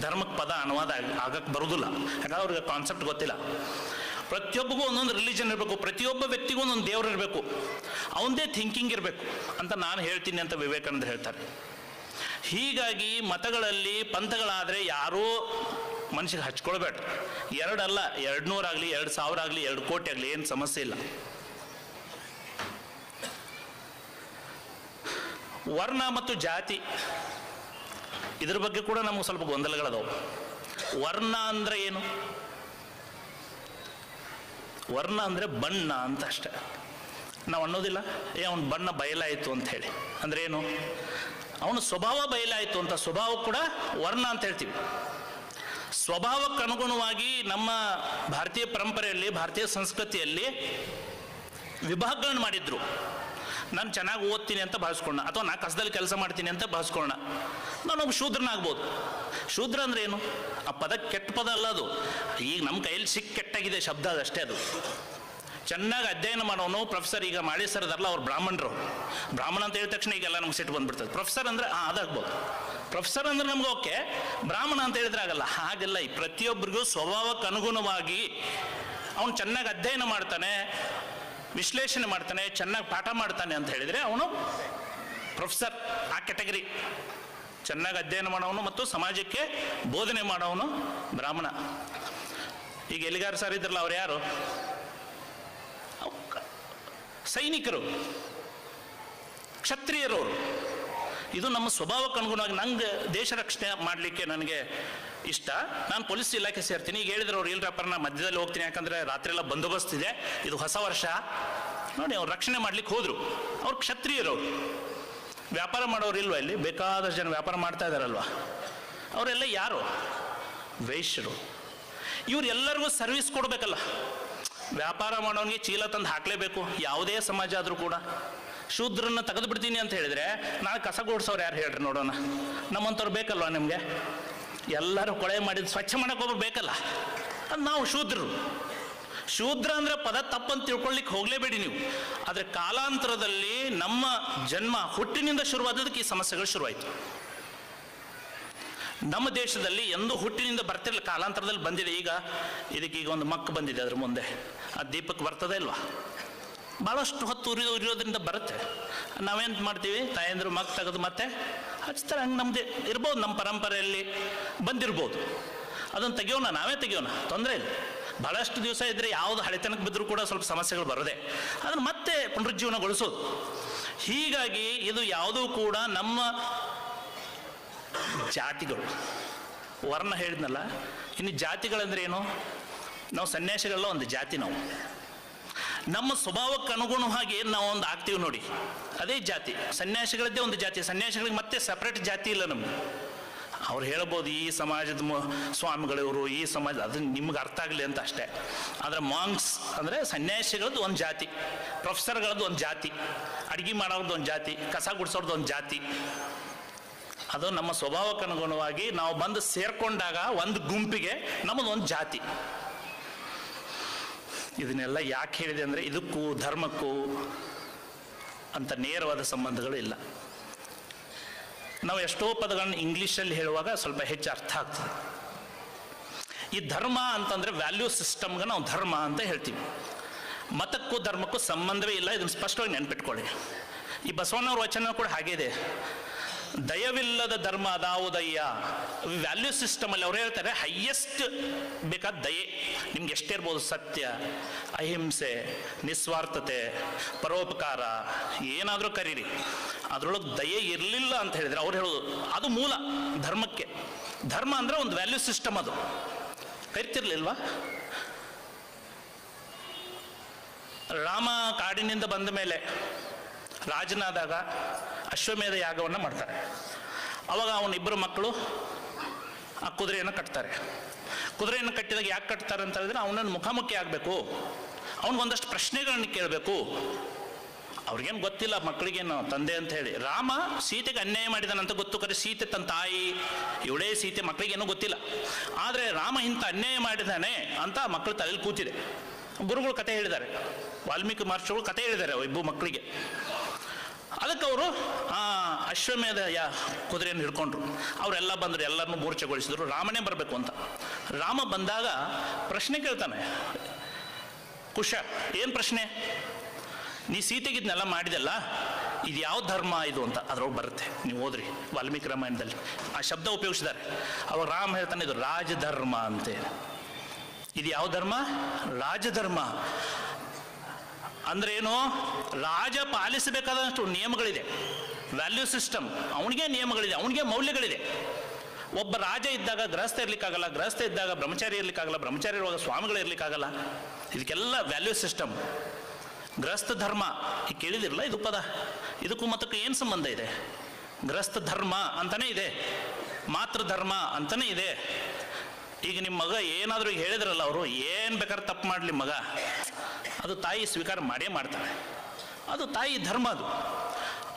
ಧರ್ಮಕ್ಕೆ ಪದ ಅನುವಾದ ಆಗಕ್ಕೆ ಬರೋದಿಲ್ಲ, ಯಾಕಂದ್ರೆ ಅವ್ರಿಗೆ ಕಾನ್ಸೆಪ್ಟ್ ಗೊತ್ತಿಲ್ಲ. ಪ್ರತಿಯೊಬ್ಬರಿಗೂ ಒಂದೊಂದು ರಿಲಿಜನ್ ಇರಬೇಕು, ಪ್ರತಿಯೊಬ್ಬ ವ್ಯಕ್ತಿಗೂ ಒಂದೊಂದು ದೇವರು ಇರಬೇಕು, ಅವನದೇ ಥಿಂಕಿಂಗ್ ಇರಬೇಕು ಅಂತ ನಾನು ಹೇಳ್ತೀನಿ ಅಂತ ವಿವೇಕಾನಂದ ಹೇಳ್ತಾರೆ. ಹೀಗಾಗಿ ಮತಗಳಲ್ಲಿ ಪಂಥಗಳಾದರೆ ಯಾರೂ ಮನುಷ್ಯಗೆ ಹಚ್ಕೊಳ್ಬೇಡ್ರಿ. 2 ಅಲ್ಲ, 200 ಆಗಲಿ, 2000 ಆಗಲಿ, 2 ಕೋಟಿ ಆಗಲಿ, ಏನು ಸಮಸ್ಯೆ ಇಲ್ಲ. ವರ್ಣ ಮತ್ತು ಜಾತಿ, ಇದ್ರ ಬಗ್ಗೆ ಕೂಡ ನಮಗೆ ಸ್ವಲ್ಪ ಗೊಂದಲಗಳದಾವು. ವರ್ಣ ಅಂದ್ರೆ ಏನು? ವರ್ಣ ಅಂದರೆ ಬಣ್ಣ ಅಂತ ಅಷ್ಟೆ. ನಾವು ಅನ್ನೋದಿಲ್ಲ, ಅವನ ಬಣ್ಣ ಬಯಲಾಯಿತು ಅಂತ ಹೇಳಿ. ಅಂದ್ರೆ ಏನು? ಅವನ ಸ್ವಭಾವ ಬಯಲಾಯಿತು ಅಂತ. ಸ್ವಭಾವ ಕೂಡ ವರ್ಣ ಅಂತ ಹೇಳ್ತೀವಿ. ಸ್ವಭಾವಕ್ಕೆ ಅನುಗುಣವಾಗಿ ನಮ್ಮ ಭಾರತೀಯ ಪರಂಪರೆಯಲ್ಲಿ, ಭಾರತೀಯ ಸಂಸ್ಕೃತಿಯಲ್ಲಿ ವಿಭಾಗಗಳನ್ನು ಮಾಡಿದ್ರು. ನಾನು ಚೆನ್ನಾಗಿ ಓದ್ತೀನಿ ಅಂತ ಭಾವಿಸ್ಕೊಳ್ಳೋಣ, ಅಥವಾ ನಾ ಕಸದಲ್ಲಿ ಕೆಲಸ ಮಾಡ್ತೀನಿ ಅಂತ ಭಾವಿಸ್ಕೊಳ್ಳೋಣ, ನಾನೊಬ್ಬ ಶೂದ್ರನಾಗ್ಬೋದು. ಶೂದ್ರ ಅಂದ್ರೆ ಏನು? ಆ ಪದ ಕೆಟ್ಟ ಪದ ಅಲ್ಲ ಅದು, ಈಗ ನಮ್ಮ ಕೈಯಲ್ಲಿ ಕೆಟ್ಟಾಗಿದೆ ಶಬ್ದ, ಅದಷ್ಟೇ. ಅದು ಚೆನ್ನಾಗಿ ಅಧ್ಯಯನ ಮಾಡೋನು ಪ್ರೊಫೆಸರ್. ಈಗ ಮಾಡಿ ಸರ್ ಅದಲ್ಲ, ಅವ್ರು ಬ್ರಾಹ್ಮಣರು. ಬ್ರಾಹ್ಮಣ ಅಂತ ಹೇಳಿದ ತಕ್ಷಣ ಈಗೆಲ್ಲ ನಮ್ಗೆ ಸಿಟ್ಟು ಬಂದ್ಬಿಡ್ತದೆ. ಪ್ರೊಫೆಸರ್ ಅಂದ್ರೆ ಅದಾಗ್ಬೋದು. ಪ್ರೊಫೆಸರ್ ಅಂದ್ರೆ ನಮ್ಗೆ ಓಕೆ, ಬ್ರಾಹ್ಮಣ ಅಂತ ಹೇಳಿದ್ರೆ ಆಗಲ್ಲ. ಹಾಗೆಲ್ಲ ಈ ಪ್ರತಿಯೊಬ್ಬರಿಗೂ ಸ್ವಭಾವಕ್ಕೆ ಅನುಗುಣವಾಗಿ ಅವನು ಚೆನ್ನಾಗಿ ಅಧ್ಯಯನ ಮಾಡ್ತಾನೆ, ವಿಶ್ಲೇಷಣೆ ಮಾಡ್ತಾನೆ, ಚೆನ್ನಾಗಿ ಪಾಠ ಮಾಡ್ತಾನೆ ಅಂತ ಹೇಳಿದರೆ ಅವನು ಪ್ರೊಫೆಸರ್. ಆ ಕ್ಯಾಟಗರಿ ಚೆನ್ನಾಗಿ ಅಧ್ಯಯನ ಮಾಡೋನು ಮತ್ತು ಸಮಾಜಕ್ಕೆ ಬೋಧನೆ ಮಾಡೋನು ಬ್ರಾಹ್ಮಣ. ಈಗ ಎಲ್ಲಿಗಾರು ಸರ್ ಇದ್ರಲ್ಲ, ಅವ್ರು ಯಾರು? ಸೈನಿಕರು, ಕ್ಷತ್ರಿಯರವರು. ಇದು ನಮ್ಮ ಸ್ವಭಾವಕ್ಕೆ ಅನುಗುಣವಾಗಿ. ನಂಗೆ ದೇಶ ರಕ್ಷಣೆ ಮಾಡಲಿಕ್ಕೆ ನನಗೆ ಇಷ್ಟ, ನಾನು ಪೊಲೀಸ್ ಇಲಾಖೆ ಸೇರ್ತೀನಿ. ಈಗ ಹೇಳಿದ್ರು ಅವ್ರು, ಇಲ್ರಪ್ಪ ನಾ ಮಧ್ಯದಲ್ಲಿ ಹೋಗ್ತೀನಿ, ಯಾಕಂದರೆ ರಾತ್ರಿ ಎಲ್ಲ ಬಂದೋಬಸ್ತ್ ಇದೆ, ಇದು ಹೊಸ ವರ್ಷ ನೋಡಿ, ಅವ್ರು ರಕ್ಷಣೆ ಮಾಡ್ಲಿಕ್ಕೆ ಹೋದ್ರು. ಅವ್ರು ಕ್ಷತ್ರಿಯರವರು. ವ್ಯಾಪಾರ ಮಾಡೋರು ಇಲ್ವ? ಇಲ್ಲಿ ಬೇಕಾದಷ್ಟು ಜನ ವ್ಯಾಪಾರ ಮಾಡ್ತಾ ಇದ್ದಾರಲ್ವ, ಅವರೆಲ್ಲ ಯಾರು? ವೈಶ್ಯರು. ಇವರೆಲ್ಲರಿಗೂ ಸರ್ವಿಸ್ ಕೊಡಬೇಕಲ್ಲ. ವ್ಯಾಪಾರ ಮಾಡೋನಿಗೆ ಚೀಲ ತಂದು ಹಾಕಲೇಬೇಕು, ಯಾವುದೇ ಸಮಾಜ ಆದರೂ ಕೂಡ. ಶೂದ್ರನ್ನ ತೆಗೆದು ಬಿಡ್ತೀನಿ ಅಂತ ಹೇಳಿದರೆ ನಾಳೆ ಕಸ ಗುಡಿಸೋರು ಯಾರು ಹೇಳ್ರಿ ನೋಡೋಣ? ನಮ್ಮಂಥವ್ರು ಬೇಕಲ್ವ ನಿಮಗೆ? ಎಲ್ಲರೂ ಕೊಳೆ ಮಾಡಿದ್ದು ಸ್ವಚ್ಛ ಮಾಡೋಕ್ಕೊಬ್ರು ಬೇಕಲ್ಲ. ಅದು ನಾವು ಶೂದ್ರರು. ಶೂದ್ರ ಅಂದರೆ ಪದ ತಪ್ಪಂತ ತಿಳ್ಕೊಳ್ಳಿಕ್ಕೆ ಹೋಗಲೇಬೇಡಿ ನೀವು. ಆದರೆ ಕಾಲಾಂತರದಲ್ಲಿ ನಮ್ಮ ಜನ್ಮ ಹುಟ್ಟಿನಿಂದ ಶುರುವಾದದಕ್ಕೆ ಈ ಸಮಸ್ಯೆಗಳು ಶುರುವಾಯಿತು. ನಮ್ಮ ದೇಶದಲ್ಲಿ ಎಂದು ಹುಟ್ಟಿನಿಂದ ಬರ್ತಿರಲಿಲ್ಲ, ಕಾಲಾಂತರದಲ್ಲಿ ಬಂದಿದೆ. ಈಗ ಇದಕ್ಕೀಗ ಒಂದು ಮಕ್ಕ ಬಂದಿದೆ, ಅದ್ರ ಮುಂದೆ ಆ ದೀಪಕ್ಕೆ ಬರ್ತದೆ ಇಲ್ವಾ? ಭಾಳಷ್ಟು ಹೊತ್ತು ಉರಿಯೋದ್ರಿಂದ ಬರುತ್ತೆ. ನಾವೇನು ಮಾಡ್ತೀವಿ? ತಾಯಂದ್ರು ಮಕ್ಕ ತೆಗೆದು ಮತ್ತೆ ಹಚ್ತಾರೆ. ಹಂಗೆ ನಮ್ಮದೇ ಇರ್ಬೋದು, ನಮ್ಮ ಪರಂಪರೆಯಲ್ಲಿ ಬಂದಿರ್ಬೋದು. ಅದನ್ನು ತೆಗಿಯೋಣ, ನಾವೇ ತೆಗಿಯೋಣ, ತೊಂದರೆ ಇಲ್ಲ. ಭಾಳಷ್ಟು ದಿವಸ ಇದ್ದರೆ ಯಾವುದು ಹಳೆತನಕ್ಕೆ ಬಿದ್ದರೂ ಕೂಡ ಸ್ವಲ್ಪ ಸಮಸ್ಯೆಗಳು ಬರೋದೆ, ಅದನ್ನು ಮತ್ತೆ ಪುನರುಜ್ಜೀವನಗೊಳಿಸೋದು. ಹೀಗಾಗಿ ಇದು ಯಾವುದೂ ಕೂಡ ನಮ್ಮ ಜಾತಿಗಳು. ವರ್ಣ ಹೇಳಿದ್ನಲ್ಲ, ಇನ್ನು ಜಾತಿಗಳಂದ್ರೆ ಏನು? ನಾವು ಸನ್ಯಾಸಿಗಳೆಲ್ಲ ಒಂದು ಜಾತಿ. ನಾವು ನಮ್ಮ ಸ್ವಭಾವಕ್ಕೆ ಅನುಗುಣವಾಗಿ ನಾವು ಒಂದು ಆಗ್ತೀವಿ ನೋಡಿ, ಅದೇ ಜಾತಿ. ಸನ್ಯಾಸಿಗಳದ್ದೇ ಒಂದು ಜಾತಿ. ಸನ್ಯಾಸಿಗಳಿಗೆ ಮತ್ತೆ ಸಪ್ರೇಟ್ ಜಾತಿ ಇಲ್ಲ ನಮ್ಗೆ. ಅವ್ರು ಹೇಳ್ಬೋದು ಈ ಸಮಾಜದ ಸ್ವಾಮಿಗಳಿವರು, ಈ ಸಮಾಜ, ಅದು ನಿಮ್ಗೆ ಅರ್ಥ ಆಗಲಿ ಅಂತ ಅಷ್ಟೇ. ಆದರೆ ಮಾಂಕ್ಸ್ ಅಂದರೆ ಸನ್ಯಾಸಿಗಳದ್ದು ಒಂದು ಜಾತಿ, ಪ್ರೊಫೆಸರ್ಗಳದ್ದು ಒಂದು ಜಾತಿ, ಅಡುಗೆ ಮಾಡೋರ್ದು ಒಂದು ಜಾತಿ, ಕಸ ಗುಡಿಸೋರ್ದು ಒಂದು ಜಾತಿ. ಅದು ನಮ್ಮ ಸ್ವಭಾವಕ್ಕೆ ಅನುಗುಣವಾಗಿ ನಾವು ಬಂದು ಸೇರ್ಕೊಂಡಾಗ ಒಂದು ಗುಂಪಿಗೆ ನಮ್ಮದು ಒಂದು ಜಾತಿ. ಇದನ್ನೆಲ್ಲ ಯಾಕೆ ಹೇಳಿದೆ ಅಂದರೆ ಇದಕ್ಕೂ ಧರ್ಮಕ್ಕೂ ಅಂತ ನೇರವಾದ ಸಂಬಂಧಗಳು ಇಲ್ಲ. ನಾವು ಎಷ್ಟೋ ಪದಗಳನ್ನು ಇಂಗ್ಲೀಷಲ್ಲಿ ಹೇಳುವಾಗ ಸ್ವಲ್ಪ ಹೆಚ್ಚು ಅರ್ಥ ಆಗ್ತದೆ. ಈ ಧರ್ಮ ಅಂತಂದರೆ ವ್ಯಾಲ್ಯೂ ಸಿಸ್ಟಮ್ಗೆ ನಾವು ಧರ್ಮ ಅಂತ ಹೇಳ್ತೀವಿ. ಮತಕ್ಕೂ ಧರ್ಮಕ್ಕೂ ಸಂಬಂಧವೇ ಇಲ್ಲ, ಇದನ್ನು ಸ್ಪಷ್ಟವಾಗಿ ನೆನ್ಪಿಟ್ಕೊಳ್ಳಿ. ಈ ಬಸವಣ್ಣವ್ರ ವಚನ ಕೂಡ ಹಾಗೆ ಇದೆ. ದಯವಿಲ್ಲದ ಧರ್ಮ ಅದಾವುದಯ್ಯ. ವ್ಯಾಲ್ಯೂ ಸಿಸ್ಟಮಲ್ಲಿ ಅವ್ರು ಹೇಳ್ತಾರೆ ಹೈಯೆಸ್ಟ್ ಬೇಕಾದ ದಯೆ ನಿಮ್ಗೆ ಎಷ್ಟೇ ಇರ್ಬೋದು, ಸತ್ಯ, ಅಹಿಂಸೆ, ನಿಸ್ವಾರ್ಥತೆ, ಪರೋಪಕಾರ, ಏನಾದರೂ ಕರೀರಿ, ಅದರೊಳಗೆ ದಯೆ ಇರಲಿಲ್ಲ ಅಂತ ಹೇಳಿದ್ರೆ ಅವ್ರು ಹೇಳೋದು ಅದು ಮೂಲ ಧರ್ಮಕ್ಕೆ. ಧರ್ಮ ಅಂದರೆ ಒಂದು ವ್ಯಾಲ್ಯೂ ಸಿಸ್ಟಮ್, ಅದು ಕರಿತಿರ್ಲಿಲ್ವಾ? ರಾಮ ಕಾಡಿನಿಂದ ಬಂದ ಮೇಲೆ ರಾಜನಾದಾಗ ಅಶ್ವಮೇಧ ಯಾಗವನ್ನು ಮಾಡ್ತಾರೆ. ಅವಾಗ ಅವನಿಬ್ಬರು ಮಕ್ಕಳು ಆ ಕುದುರೆಯನ್ನು ಕಟ್ತಾರೆ. ಕುದುರೆಯನ್ನು ಕಟ್ಟಿದಾಗ ಯಾಕೆ ಕಟ್ತಾರೆ ಅಂತ ಹೇಳಿದ್ರೆ ಅವನನ್ನು ಮುಖಾಮುಖಿ ಆಗಬೇಕು, ಅವನಿಗೊಂದಷ್ಟು ಪ್ರಶ್ನೆಗಳನ್ನು ಕೇಳಬೇಕು. ಅವ್ರಿಗೇನು ಗೊತ್ತಿಲ್ಲ ಮಕ್ಕಳಿಗೇನು ತಂದೆ ಅಂತ ಹೇಳಿ. ರಾಮ ಸೀತೆಗೆ ಅನ್ಯಾಯ ಮಾಡಿದಾನಂತ ಗೊತ್ತು, ಕರೆ ಸೀತೆ ತನ್ನ ತಾಯಿ, ಇವಳೇ ಸೀತೆ, ಮಕ್ಕಳಿಗೇನೂ ಗೊತ್ತಿಲ್ಲ. ಆದರೆ ರಾಮ ಇಂಥ ಅನ್ಯಾಯ ಮಾಡಿದಾನೆ ಅಂತ ಮಕ್ಕಳು ತಲೆಯಲ್ಲಿ ಕೂತಿದೆ. ಗುರುಗಳು ಕತೆ ಹೇಳಿದ್ದಾರೆ, ವಾಲ್ಮೀಕಿ ಮಹರ್ಷಿಗಳು ಕತೆ ಹೇಳಿದ್ದಾರೆ ಇಬ್ಬರು ಮಕ್ಕಳಿಗೆ. ಅದಕ್ಕೆ ಅವರು ಆ ಅಶ್ವಮೇಧ ಕುದುರೆಯನ್ನು ಹಿಡ್ಕೊಂಡ್ರು. ಅವರೆಲ್ಲ ಬಂದರು, ಎಲ್ಲರನ್ನೂ ಮೂರ್ಛೆಗೊಳಿಸಿದ್ರು. ರಾಮನೇ ಬರಬೇಕು ಅಂತ. ರಾಮ ಬಂದಾಗ ಪ್ರಶ್ನೆ ಕೇಳ್ತಾನೆ ಕುಶ. ಏನು ಪ್ರಶ್ನೆ? ನೀ ಸೀತೆಗಿದ್ನೆಲ್ಲ ಮಾಡಿದೆಲ್ಲ, ಇದು ಯಾವ ಧರ್ಮ ಇದು ಅಂತ ಅದ್ರೊಳಗೆ ಬರುತ್ತೆ, ನೀವು ಓದ್ರಿ ವಾಲ್ಮೀಕಿ ರಾಮಾಯಣದಲ್ಲಿ ಆ ಶಬ್ದ ಉಪಯೋಗಿಸಿದ್ದಾರೆ. ಅವಾಗ ರಾಮ ಹೇಳ್ತಾನೆ ಇದು ರಾಜಧರ್ಮ ಅಂತೆ. ಇದು ಯಾವ ಧರ್ಮ? ರಾಜಧರ್ಮ. ಅಂದ್ರೆ ಏನು? ರಾಜ ಪಾಲಿಸಬೇಕಾದಷ್ಟು ನಿಯಮಗಳಿದೆ, ವ್ಯಾಲ್ಯೂ ಸಿಸ್ಟಮ್. ಅವನಿಗೆ ನಿಯಮಗಳಿದೆ, ಅವನಿಗೆ ಮೌಲ್ಯಗಳಿದೆ. ಒಬ್ಬ ರಾಜ ಇದ್ದಾಗ ಗೃಹಸ್ಥ ಇರ್ಲಿಕ್ಕಾಗಲ್ಲ, ಗೃಹಸ್ಥ ಇದ್ದಾಗ ಬ್ರಹ್ಮಚಾರಿ ಇರ್ಲಿಕ್ಕಾಗಲ್ಲ, ಬ್ರಹ್ಮಚಾರಿ ಇರುವಾಗ ಸ್ವಾಮಿಗಳು ಇರ್ಲಿಕ್ಕಾಗಲ್ಲ. ಇದಕ್ಕೆಲ್ಲ ವ್ಯಾಲ್ಯೂ ಸಿಸ್ಟಮ್. ಗೃಹಸ್ಥ ಧರ್ಮ ಈಗ ಕೇಳಿದಿರಲ್ಲ ಇದು ಪದ, ಇದಕ್ಕೂ ಮತ್ತಕ್ಕೂ ಏನು ಸಂಬಂಧ ಇದೆ? ಗೃಹಸ್ಥ ಧರ್ಮ ಅಂತಾನೆ ಇದೆ, ಮಾತೃ ಧರ್ಮ ಅಂತಾನೆ ಇದೆ. ಈಗ ನಿಮ್ಮ ಮಗ ಏನಾದರೂ ಹೇಳಿದ್ರಲ್ಲ, ಅವರು ಏನು ಬೇಕಾದ್ರೆ ತಪ್ಪು ಮಾಡಲಿ ಮಗ, ಅದು ತಾಯಿ ಸ್ವೀಕಾರ ಮಾಡೇ ಮಾಡ್ತಾಳೆ, ಅದು ತಾಯಿ ಧರ್ಮ ಅದು.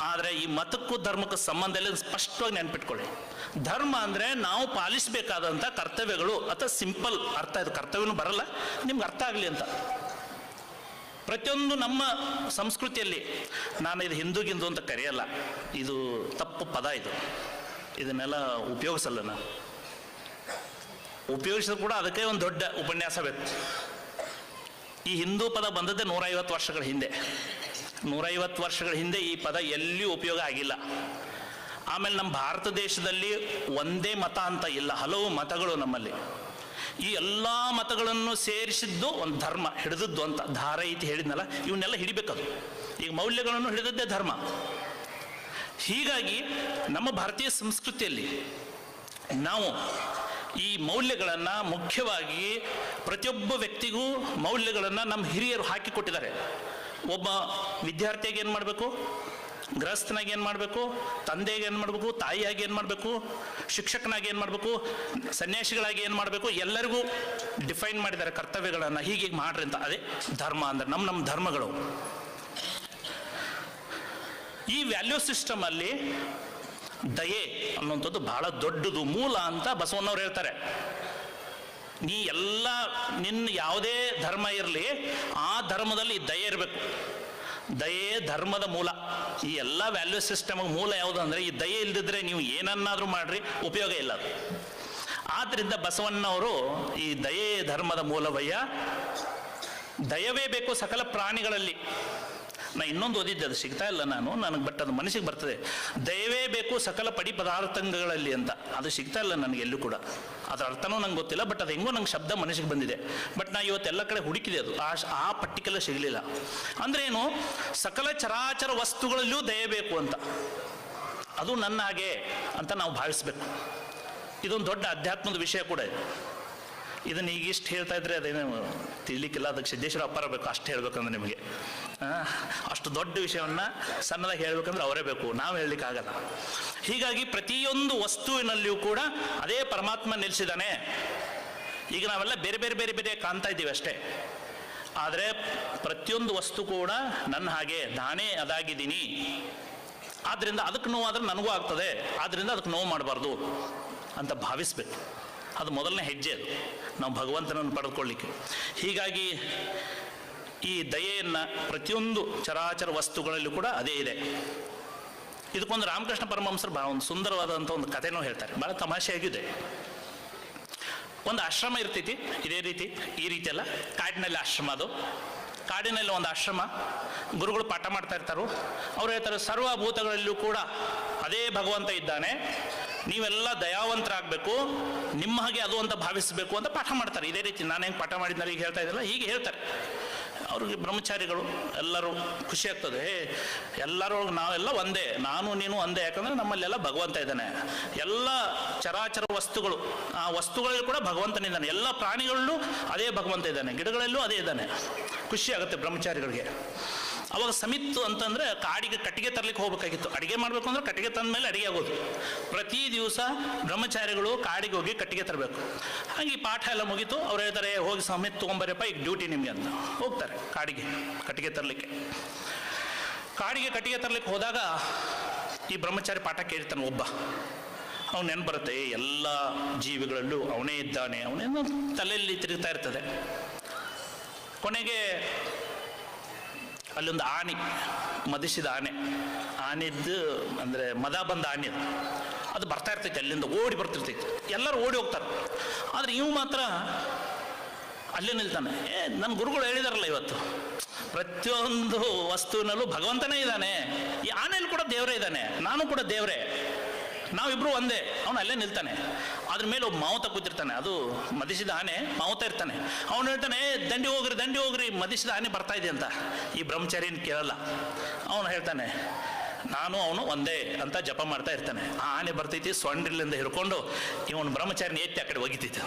ಆದರೆ ಈ ಮತಕ್ಕೂ ಧರ್ಮಕ್ಕೂ ಸಂಬಂಧ ಇಲ್ಲ, ಸ್ಪಷ್ಟವಾಗಿ ನೆನ್ಪಿಟ್ಕೊಳ್ಳಿ. ಧರ್ಮ ಅಂದರೆ ನಾವು ಪಾಲಿಸಬೇಕಾದಂಥ ಕರ್ತವ್ಯಗಳು, ಅಥವಾ ಸಿಂಪಲ್ ಅರ್ಥ. ಇದು ಕರ್ತವ್ಯನೂ ಬರಲ್ಲ, ನಿಮ್ಗೆ ಅರ್ಥ ಆಗಲಿ ಅಂತ. ಪ್ರತಿಯೊಂದು ನಮ್ಮ ಸಂಸ್ಕೃತಿಯಲ್ಲಿ, ನಾನು ಇದು ಹಿಂದೂ ಅಂತ ಕರೆಯಲ್ಲ, ಇದು ತಪ್ಪು ಪದ, ಇದನ್ನೆಲ್ಲ ಉಪಯೋಗಿಸಲ್ಲ ನಾನು. ಉಪಯೋಗಿಸಿದ್ರು ಕೂಡ ಅದಕ್ಕೆ ಒಂದು ದೊಡ್ಡ ಉಪನ್ಯಾಸ ಬೇಕು. ಈ ಹಿಂದೂ ಪದ ಬಂದದ್ದೇ 150 ವರ್ಷಗಳ ಹಿಂದೆ. 150 ವರ್ಷಗಳ ಹಿಂದೆ ಈ ಪದ ಎಲ್ಲಿಯೂ ಉಪಯೋಗ ಆಗಿಲ್ಲ. ಆಮೇಲೆ ನಮ್ಮ ಭಾರತ ದೇಶದಲ್ಲಿ ಒಂದೇ ಮತ ಅಂತ ಇಲ್ಲ, ಹಲವು ಮತಗಳು ನಮ್ಮಲ್ಲಿ. ಈ ಎಲ್ಲ ಮತಗಳನ್ನು ಸೇರಿಸಿದ್ದು ಒಂದು ಧರ್ಮ ಹಿಡಿದದ್ದು ಅಂತ ಧಾರ ಐತಿ ಹೇಳಿದ್ನಲ್ಲ, ಇವನ್ನೆಲ್ಲ ಹಿಡಿಬೇಕದು. ಈಗ ಮೌಲ್ಯಗಳನ್ನು ಹಿಡಿದದ್ದೇ ಧರ್ಮ. ಹೀಗಾಗಿ ನಮ್ಮ ಭಾರತೀಯ ಸಂಸ್ಕೃತಿಯಲ್ಲಿ ನಾವು ಈ ಮೌಲ್ಯಗಳನ್ನು ಮುಖ್ಯವಾಗಿ ಪ್ರತಿಯೊಬ್ಬ ವ್ಯಕ್ತಿಗೂ ಮೌಲ್ಯಗಳನ್ನು ನಮ್ಮ ಹಿರಿಯರು ಹಾಕಿಕೊಟ್ಟಿದ್ದಾರೆ. ಒಬ್ಬ ವಿದ್ಯಾರ್ಥಿಯಾಗಿ ಏನು ಮಾಡಬೇಕು, ಗೃಹಸ್ಥನಾಗಿ ಏನು ಮಾಡಬೇಕು, ತಂದೆಗೆ ಏನು ಮಾಡಬೇಕು, ತಾಯಿಯಾಗಿ ಏನು ಮಾಡಬೇಕು, ಶಿಕ್ಷಕನಾಗಿ ಏನು ಮಾಡಬೇಕು, ಸನ್ಯಾಸಿಗಳಾಗಿ ಏನು ಮಾಡಬೇಕು, ಎಲ್ಲರಿಗೂ ಡಿಫೈನ್ ಮಾಡಿದ್ದಾರೆ ಕರ್ತವ್ಯಗಳನ್ನು. ಹೀಗೆ ಮಾಡ್ರಿ ಅಂತ. ಅದೇ ಧರ್ಮ ಅಂದರೆ ನಮ್ಮ ಧರ್ಮಗಳು. ಈ ವ್ಯಾಲ್ಯೂ ಸಿಸ್ಟಮಲ್ಲಿ ದಯೆ ಅನ್ನುವಂಥದ್ದು ಬಹಳ ದೊಡ್ಡದು, ಮೂಲ ಅಂತ ಬಸವಣ್ಣವ್ರು ಹೇಳ್ತಾರೆ. ನೀ ಎಲ್ಲ ನಿನ್ನ ಯಾವುದೇ ಧರ್ಮ ಇರಲಿ, ಆ ಧರ್ಮದಲ್ಲಿ ದಯೆ ಇರಬೇಕು. ದಯೆ ಧರ್ಮದ ಮೂಲ. ಈ ಎಲ್ಲ ವ್ಯಾಲ್ಯೂ ಸಿಸ್ಟಮ್ ಮೂಲ ಯಾವುದು ಅಂದರೆ, ಈ ದಯೆ ಇಲ್ಲದಿದ್ದರೆ ನೀವು ಏನನ್ನಾದರೂ ಮಾಡ್ರಿ, ಉಪಯೋಗ ಇಲ್ಲ ಅದು. ಆದ್ದರಿಂದ ಬಸವಣ್ಣವರು ಈ ದಯೆ ಧರ್ಮದ ಮೂಲವಯ್ಯ, ದಯವೇ ಬೇಕು ಸಕಲ ಪ್ರಾಣಿಗಳಲ್ಲಿ. ನಾ ಇನ್ನೊಂದು ಓದಿದ್ದೆ, ಅದು ಸಿಗ್ತಾ ಇಲ್ಲ ನನಗೆ, ಬಟ್ ಅದು ಮನಸ್ಸಿಗೆ ಬರ್ತದೆ. ದಯವೇ ಬೇಕು ಸಕಲ ಪಡಿ ಪದಾರ್ಥಗಳಲ್ಲಿ ಅಂತ. ಅದು ಸಿಗ್ತಾ ಇಲ್ಲ ನನಗೆ ಎಲ್ಲೂ ಕೂಡ, ಅದರ ಅರ್ಥನೂ ನಂಗೆ ಗೊತ್ತಿಲ್ಲ. ಬಟ್ ಅದು ಹೆಂಗೋ ನಂಗೆ ಶಬ್ದ ಮನಸ್ಸಿಗೆ ಬಂದಿದೆ. ಬಟ್ ನಾ ಇವತ್ತೆಲ್ಲ ಕಡೆ ಹುಡುಕಿದೆ, ಅದು ಆ ಪಟ್ಟಿಕೆಲ್ಲ ಸಿಗಲಿಲ್ಲ. ಅಂದ್ರೆ ಏನು? ಸಕಲ ಚರಾಚರ ವಸ್ತುಗಳಲ್ಲಿಯೂ ದಯೆ ಬೇಕು ಅಂತ. ಅದು ನನ್ನ ಹಾಗೆ ಅಂತ ನಾವು ಭಾವಿಸ್ಬೇಕು. ಇದೊಂದು ದೊಡ್ಡ ಅಧ್ಯಾತ್ಮದ ವಿಷಯ ಕೂಡ ಇದೆ. ಇದನ್ನು ಈಗ ಇಷ್ಟು ಹೇಳ್ತಾ ಇದ್ರೆ ಅದೇನು ತಿಳಿಲಿಕ್ಕಿಲ್ಲ, ಅದಕ್ಕೆ ಸಿದ್ದೇಶ್ವರ ಅಪ್ಪಾರ ಬೇಕು ಅಷ್ಟು ಹೇಳ್ಬೇಕಂದ್ರೆ ನಿಮಗೆ. ಅಷ್ಟು ದೊಡ್ಡ ವಿಷಯವನ್ನು ಸಣ್ಣದಾಗಿ ಹೇಳ್ಬೇಕಂದ್ರೆ ಅವರೇ ಬೇಕು, ನಾವು ಹೇಳಲಿಕ್ಕಾಗಲ್ಲ. ಹೀಗಾಗಿ ಪ್ರತಿಯೊಂದು ವಸ್ತುವಿನಲ್ಲಿಯೂ ಕೂಡ ಅದೇ ಪರಮಾತ್ಮ ನಿಲ್ಲಿಸಿದ್ದಾನೆ. ಈಗ ನಾವೆಲ್ಲ ಬೇರೆ ಬೇರೆ ಬೇರೆ ಬೇರೆ ಕಾಣ್ತಾ ಇದ್ದೀವಿ ಅಷ್ಟೇ, ಆದರೆ ಪ್ರತಿಯೊಂದು ವಸ್ತು ಕೂಡ ನನ್ನ ಹಾಗೆ, ನಾನೇ ಅದಾಗಿದ್ದೀನಿ. ಆದ್ದರಿಂದ ಅದಕ್ಕೆ ನೋವಾದರೆ ನನಗೂ ಆಗ್ತದೆ, ಆದ್ದರಿಂದ ಅದಕ್ಕೆ ನೋವು ಮಾಡಬಾರ್ದು ಅಂತ ಭಾವಿಸ್ಬೇಕು. ಅದು ಮೊದಲನೇ ಹೆಜ್ಜೆ, ಅದು ನಾವು ಭಗವಂತನನ್ನು ಪಡೆದುಕೊಳ್ಳಿಕ್ಕೆ. ಹೀಗಾಗಿ ಈ ದಯೆಯನ್ನು ಪ್ರತಿಯೊಂದು ಚರಾಚರ ವಸ್ತುಗಳಲ್ಲೂ ಕೂಡ ಅದೇ ಇದೆ. ಇದಕ್ಕೊಂದು ರಾಮಕೃಷ್ಣ ಪರಮಹಂಸರು ಭಾಳ ಒಂದು ಸುಂದರವಾದಂಥ ಒಂದು ಕಥೆನೂ ಹೇಳ್ತಾರೆ, ಭಾಳ ತಮಾಷೆಯಾಗಿದೆ. ಒಂದು ಆಶ್ರಮ ಇರ್ತೈತಿ, ಇದೇ ರೀತಿ ಈ ರೀತಿ ಎಲ್ಲ ಕಾಡಿನಲ್ಲಿ ಆಶ್ರಮ. ಅದು ಕಾಡಿನಲ್ಲಿ ಒಂದು ಆಶ್ರಮ, ಗುರುಗಳು ಪಾಠ ಮಾಡ್ತಾ ಇರ್ತಾರೋ. ಅವ್ರು ಹೇಳ್ತಾರೆ, ಸರ್ವಭೂತಗಳಲ್ಲೂ ಕೂಡ ಅದೇ ಭಗವಂತ ಇದ್ದಾನೆ, ನೀವೆಲ್ಲ ದಯಾವಂತರಾಗಬೇಕು, ನಿಮ್ಮ ಹಾಗೆ ಅದು ಅಂತ ಭಾವಿಸಬೇಕು ಅಂತ ಪಾಠ ಮಾಡ್ತಾರೆ. ಇದೇ ರೀತಿ ನಾನು ಹೆಂಗೆ ಪಾಠ ಮಾಡಿದ್ದಾರೆ ಈಗ ಹೇಳ್ತಾ ಇದ್ದಲ್ಲ, ಹೀಗೆ ಹೇಳ್ತಾರೆ. ಅವ್ರಿಗೆ ಬ್ರಹ್ಮಚಾರಿಗಳು ಎಲ್ಲರೂ ಖುಷಿ ಆಗ್ತದೆ, ಎಲ್ಲರೂ ನಾವೆಲ್ಲ ಒಂದೇ, ನಾನು ನೀನು ಒಂದೇ, ಯಾಕಂದರೆ ನಮ್ಮಲ್ಲೆಲ್ಲ ಭಗವಂತ ಇದ್ದಾನೆ. ಎಲ್ಲ ಚರಾಚರ ವಸ್ತುಗಳು, ಆ ವಸ್ತುಗಳಲ್ಲಿ ಕೂಡ ಭಗವಂತನಿದ್ದಾನೆ, ಎಲ್ಲ ಪ್ರಾಣಿಗಳಲ್ಲೂ ಅದೇ ಭಗವಂತ ಇದ್ದಾನೆ, ಗಿಡಗಳಲ್ಲೂ ಅದೇ ಇದ್ದಾನೆ. ಖುಷಿ ಆಗುತ್ತೆ ಬ್ರಹ್ಮಚಾರಿಗಳಿಗೆ. ಅವಾಗ ಸಮಿತ್ತು ಅಂತಂದರೆ ಕಾಡಿಗೆ ಕಟ್ಟಿಗೆ ತರಲಿಕ್ಕೆ ಹೋಗ್ಬೇಕಾಗಿತ್ತು. ಅಡುಗೆ ಮಾಡಬೇಕು ಅಂದ್ರೆ ಕಟ್ಟಿಗೆ ತಂದ ಮೇಲೆ ಅಡುಗೆ ಆಗೋದು. ಪ್ರತಿ ದಿವಸ ಬ್ರಹ್ಮಚಾರಿಗಳು ಕಾಡಿಗೆ ಹೋಗಿ ಕಟ್ಟಿಗೆ ತರಬೇಕು. ಹಾಗೆ ಈ ಪಾಠ ಎಲ್ಲ ಮುಗೀತು. ಅವ್ರು ಹೇಳ್ತಾರೆ, ಹೋಗಿ ಸಮಿತ್ತು ತೊಗೊಂಬರಪ್ಪ, ಈಗ ಡ್ಯೂಟಿ ನಿಮಗೆ ಅಂತ ಹೋಗ್ತಾರೆ ಕಾಡಿಗೆ ಕಟ್ಟಿಗೆ ತರಲಿಕ್ಕೆ. ಕಾಡಿಗೆ ಕಟ್ಟಿಗೆ ತರಲಿಕ್ಕೆ ಹೋದಾಗ ಈ ಬ್ರಹ್ಮಚಾರಿ ಪಾಠ ಕೇಳ್ತಾನೆ ಒಬ್ಬ. ಅವ್ನು ನೆನಪು ಬರುತ್ತೆ, ಎಲ್ಲ ಜೀವಿಗಳಲ್ಲೂ ಅವನೇ ಇದ್ದಾನೆ, ಅವನೇನೋ ತಲೆಯಲ್ಲಿ ತಿರುಗ್ತಾ ಇರ್ತದೆ. ಕೊನೆಗೆ ಅಲ್ಲೊಂದು ಆನೆ, ಮದಿಸಿದ ಆನೆದ್ದು ಅಂದರೆ ಮದ ಬಂದ ಆನೆ, ಅದು ಬರ್ತಾ ಇರ್ತೈತೆ, ಅಲ್ಲಿಂದ ಓಡಿ ಬರ್ತಿರ್ತೈತೆ. ಎಲ್ಲರೂ ಓಡಿ ಹೋಗ್ತಾರೆ, ಆದರೆ ಇವು ಮಾತ್ರ ಅಲ್ಲೇ ನಿಲ್ತಾನೆ. ನನ್ನ ಗುರುಗಳು ಹೇಳಿದಾರಲ್ಲ, ಇವತ್ತು ಪ್ರತಿಯೊಂದು ವಸ್ತುವಿನಲ್ಲೂ ಭಗವಂತನೇ ಇದ್ದಾನೆ, ಈ ಆನೆಯಲ್ಲಿ ಕೂಡ ದೇವರೇ ಇದ್ದಾನೆ, ನಾನು ಕೂಡ ದೇವರೇ, ನಾವಿಬ್ರು ಒಂದೇ. ಅವನು ಅಲ್ಲೇ ನಿಲ್ತಾನೆ. ಅದ್ರ ಮೇಲೆ ಒಬ್ಬ ಮಾವುತ ಕೂತಿರ್ತಾನೆ, ಅದು ಮದಿಸಿದ ಆನೆ ಮಾವುತ ಇರ್ತಾನೆ. ಅವನು ಹೇಳ್ತಾನೆ, ದಂಡಿ ಹೋಗ್ರಿ, ಮದಿಸಿದ ಆನೆ ಬರ್ತಾ ಇದೆ ಅಂತ. ಈ ಬ್ರಹ್ಮಚಾರಿನ ಕೇಳಲ್ಲ. ಅವನು ಹೇಳ್ತಾನೆ, ನಾನು ಅವನು ಒಂದೇ ಅಂತ ಜಪ ಮಾಡ್ತಾ ಇರ್ತಾನೆ. ಆ ಆನೆ ಬರ್ತೈತಿ, ಸೊಂಡಿಲಿಂದ ಹಿಡ್ಕೊಂಡು ಇವನು ಬ್ರಹ್ಮಚಾರಿನ ಎತ್ತಿ ಆ ಕಡೆ ಒಗಿತೈತಿ.